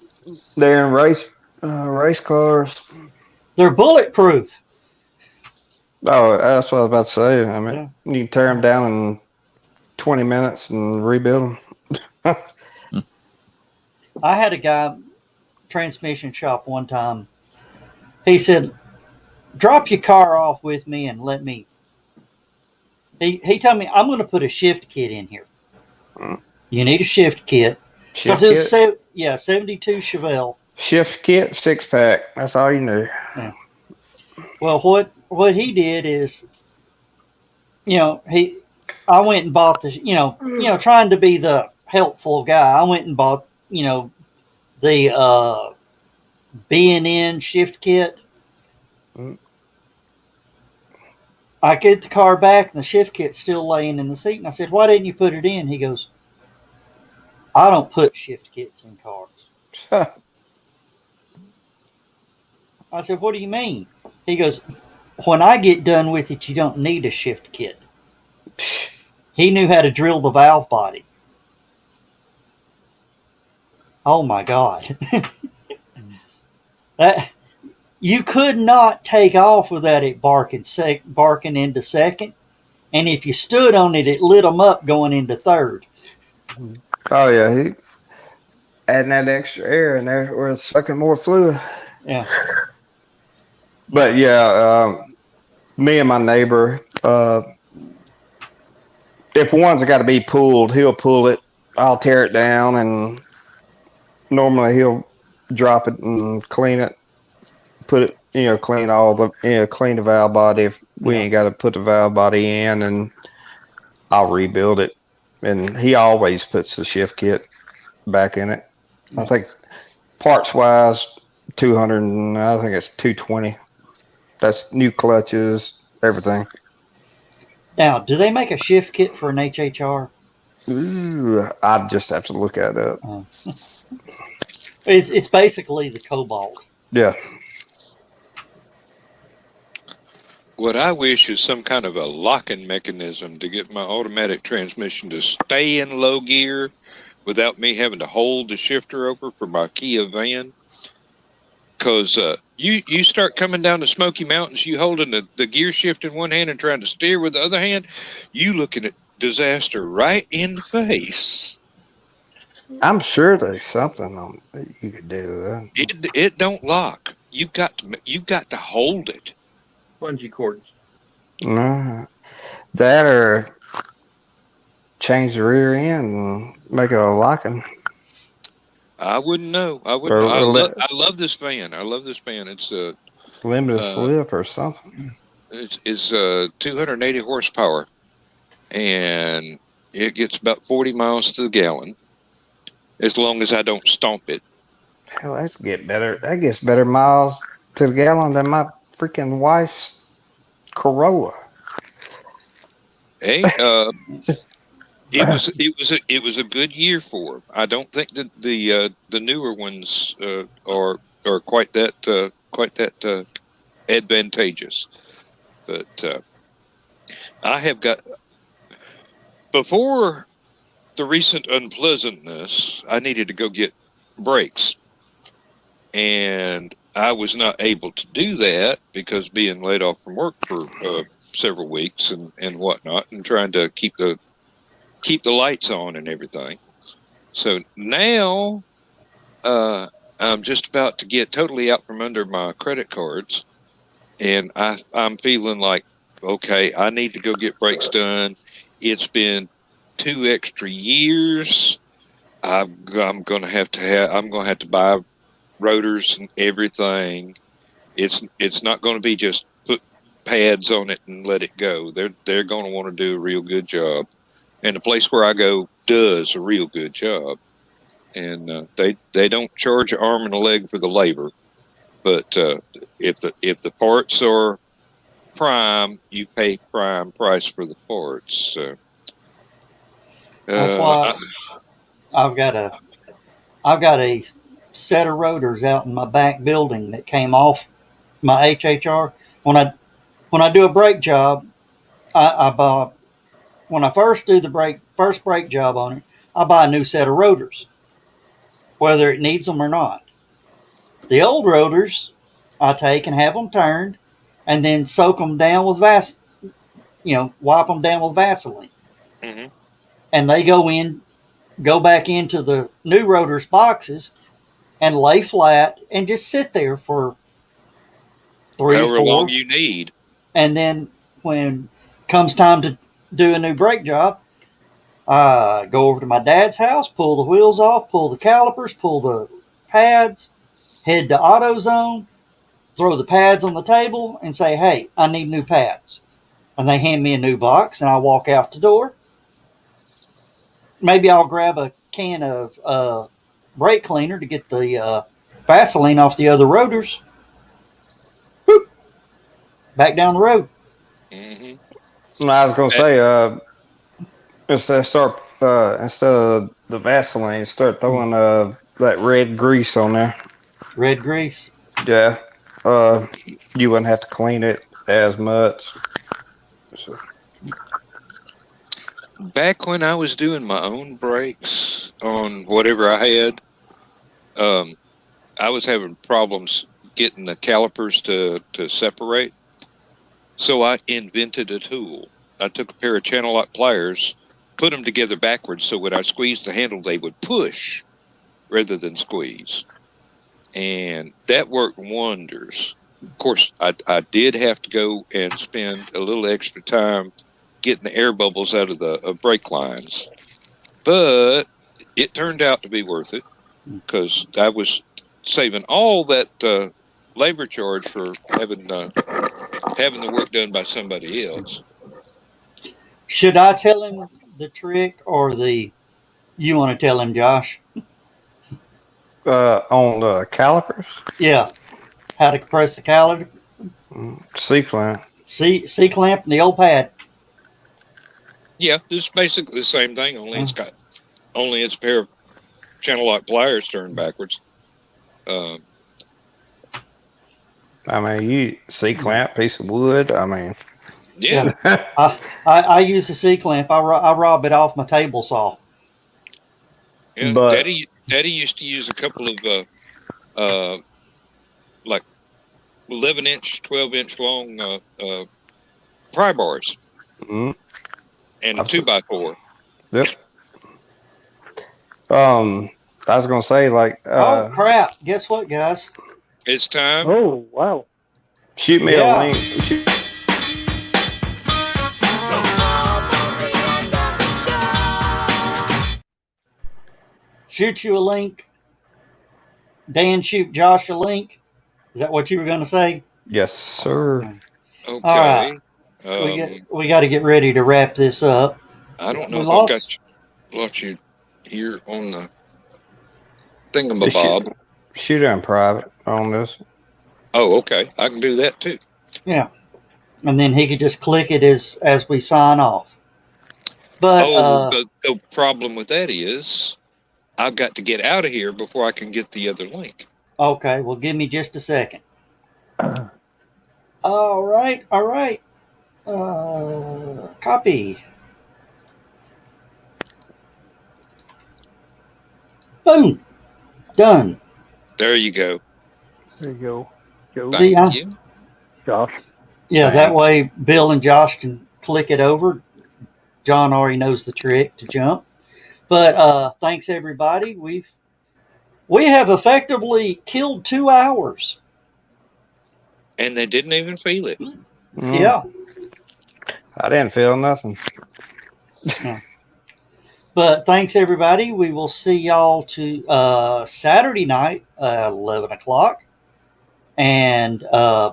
They're in race cars. They're bulletproof. Oh, that's what I was about to say. I mean, you can tear them down in 20 minutes and rebuild them. I had a guy, transmission shop one time. He said, drop your car off with me and let me. He told me, I'm going to put a shift kit in here. You need a shift kit. Shift kit? 72 Chevelle. Shift kit, 6-pack. That's all you knew. Yeah. Well, what he did is, I went and bought the, trying to be the helpful guy. I went and bought, the B&N shift kit. I get the car back and the shift kit's still laying in the seat. And I said, why didn't you put it in? He goes, I don't put shift kits in cars. I said, what do you mean? He goes, when I get done with it, you don't need a shift kit. He knew how to drill the valve body. Oh my God. You could not take off without it barking into second. And if you stood on it, it lit them up going into third. Oh, yeah. He adding that extra air in there or sucking more fluid. Yeah. But yeah, me and my neighbor, if one's got to be pulled, he'll pull it. I'll tear it down, and normally he'll drop it and clean it, put it, clean the valve body. If we ain't got to put the valve body in, and I'll rebuild it. And he always puts the shift kit back in it. I think parts wise, 200, and I think it's 220. That's new clutches, everything. Now, do they make a shift kit for an HHR? Ooh, I'd just have to look that up. It's basically the Cobalt. Yeah. What I wish is some kind of a locking mechanism to get my automatic transmission to stay in low gear without me having to hold the shifter over for my Kia van. Because you start coming down the Smoky Mountains, you holding the gear shift in one hand and trying to steer with the other hand, you looking at disaster right in the face. I'm sure there's something on you could do with that. It don't lock. You got to hold it. Bungee cords. That or change the rear end and make it a locking. I wouldn't know. I wouldn't. I love this van. I love this van. It's a limited slip or something. It's 280 horsepower, and it gets about 40 miles to the gallon. As long as I don't stomp it. Hell, that's get better. That gets better miles to the gallon than my freaking wife's Corolla. Hey, it was a good year for them. I don't think that the newer ones are quite that advantageous. But I have got before the recent unpleasantness, I needed to go get brakes, and I was not able to do that because being laid off from work for several weeks and whatnot, and trying to keep the lights on and everything. So now I'm just about to get totally out from under my credit cards, and I'm feeling like, okay, I need to go get brakes done. It's been 2 extra years. I'm gonna have to buy rotors and everything. It's not going to be just put pads on it and let it go. They're going to want to do a real good job, and the place where I go does a real good job. And they don't charge an arm and a leg for the labor, but if the parts are prime, you pay prime price for the parts. So. That's why I've got a set of rotors out in my back building that came off my HHR. When I do a brake job, I buy, when I first do the first brake job on it, I buy a new set of rotors, whether it needs them or not. The old rotors I take and have them turned, and then soak them down with wipe them down with Vaseline, and they go back into the new rotors boxes and lay flat and just sit there for 3 or 4. However long you need. And then when comes time to do a new brake job, I go over to my dad's house, pull the wheels off, pull the calipers, pull the pads, head to AutoZone, throw the pads on the table and say, hey, I need new pads. And they hand me a new box and I walk out the door. Maybe I'll grab a can of brake cleaner to get the Vaseline off the other rotors. Boop. Back down the road. Mm-hmm. I was going to say, instead of the Vaseline, start throwing that red grease on there. Red grease? Yeah. You wouldn't have to clean it as much. So. Back when I was doing my own brakes on whatever I had, I was having problems getting the calipers to separate. So I invented a tool. I took a pair of channel lock pliers, put them together backwards, so when I squeezed the handle, they would push rather than squeeze. And that worked wonders. Of course, I did have to go and spend a little extra time getting the air bubbles out of the brake lines. But it turned out to be worth it because I was saving all that labor charge for having the work done by somebody else. Should I tell him the trick or you want to tell him, Josh? On the calipers? Yeah. How to compress the caliper? Sequence. C-clamp and the old pad. Yeah, it's basically the same thing. Only it's a pair of channel lock pliers turned backwards. I mean, you C-clamp, piece of wood. I mean, yeah. I use a C-clamp. I rob it off my table saw. Yeah, but Daddy used to use a couple of like 11-inch, 12-inch long pry bars and a 2x4. Yep. I was gonna say, like, oh crap! Guess what, guys? It's time. Oh wow! Shoot me a link. Shoot you a link. Dan, shoot Josh a link. Is that what you were going to say? Yes, sir. Okay. All right. We got to get ready to wrap this up. I don't know if I've got you here on the thingamabob. Shoot in private on this. Oh, okay. I can do that too. Yeah. And then he could just click it as we sign off. But the problem with that is I've got to get out of here before I can get the other link. Okay, well, give me just a second. All right. Copy. Boom. Done. There you go. There you go. Thank you. Josh. Yeah, that way Bill and Josh can click it over. John already knows the trick to jump. But thanks everybody. We have effectively killed 2 hours. And they didn't even feel it. Yeah. I didn't feel nothing. But thanks everybody. We will see y'all to Saturday night, 11 o'clock. And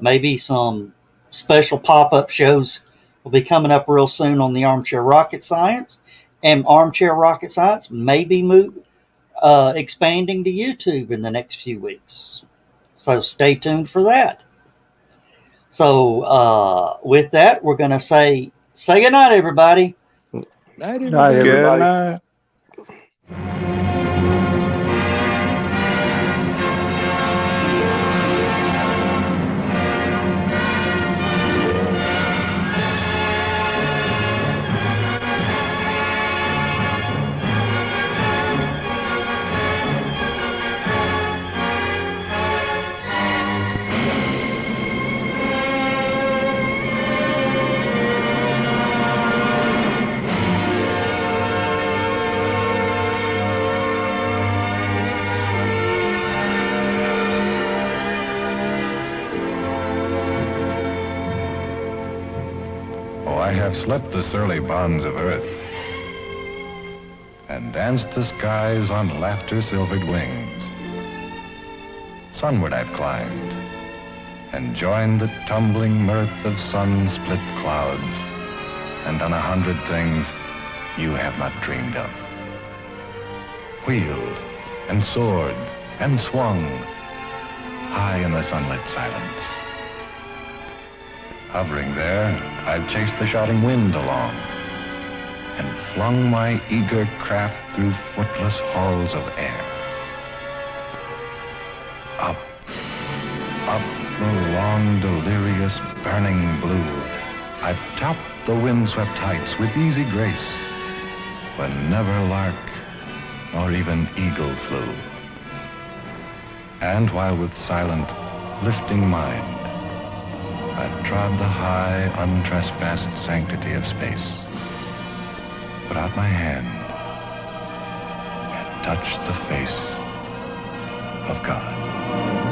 maybe some special pop-up shows will be coming up real soon on the Armchair Rocket Science. And Armchair Rocket Science may be expanding to YouTube in the next few weeks. So stay tuned for that. So with that, we're going to say good night, everybody. Night, everybody. Good night. I have slept the surly bonds of earth and danced the skies on laughter-silvered wings. Sunward I've climbed and joined the tumbling mirth of sun-split clouds and done 100 things you have not dreamed of. Wheeled and soared and swung high in the sunlit silence. Hovering there, I've chased the shouting wind along and flung my eager craft through footless halls of air. Up the long, delirious, burning blue, I've topped the windswept heights with easy grace, when never lark nor even eagle flew. And while with silent, lifting mind, I've trod the high, untrespassed sanctity of space, put out my hand, and touched the face of God.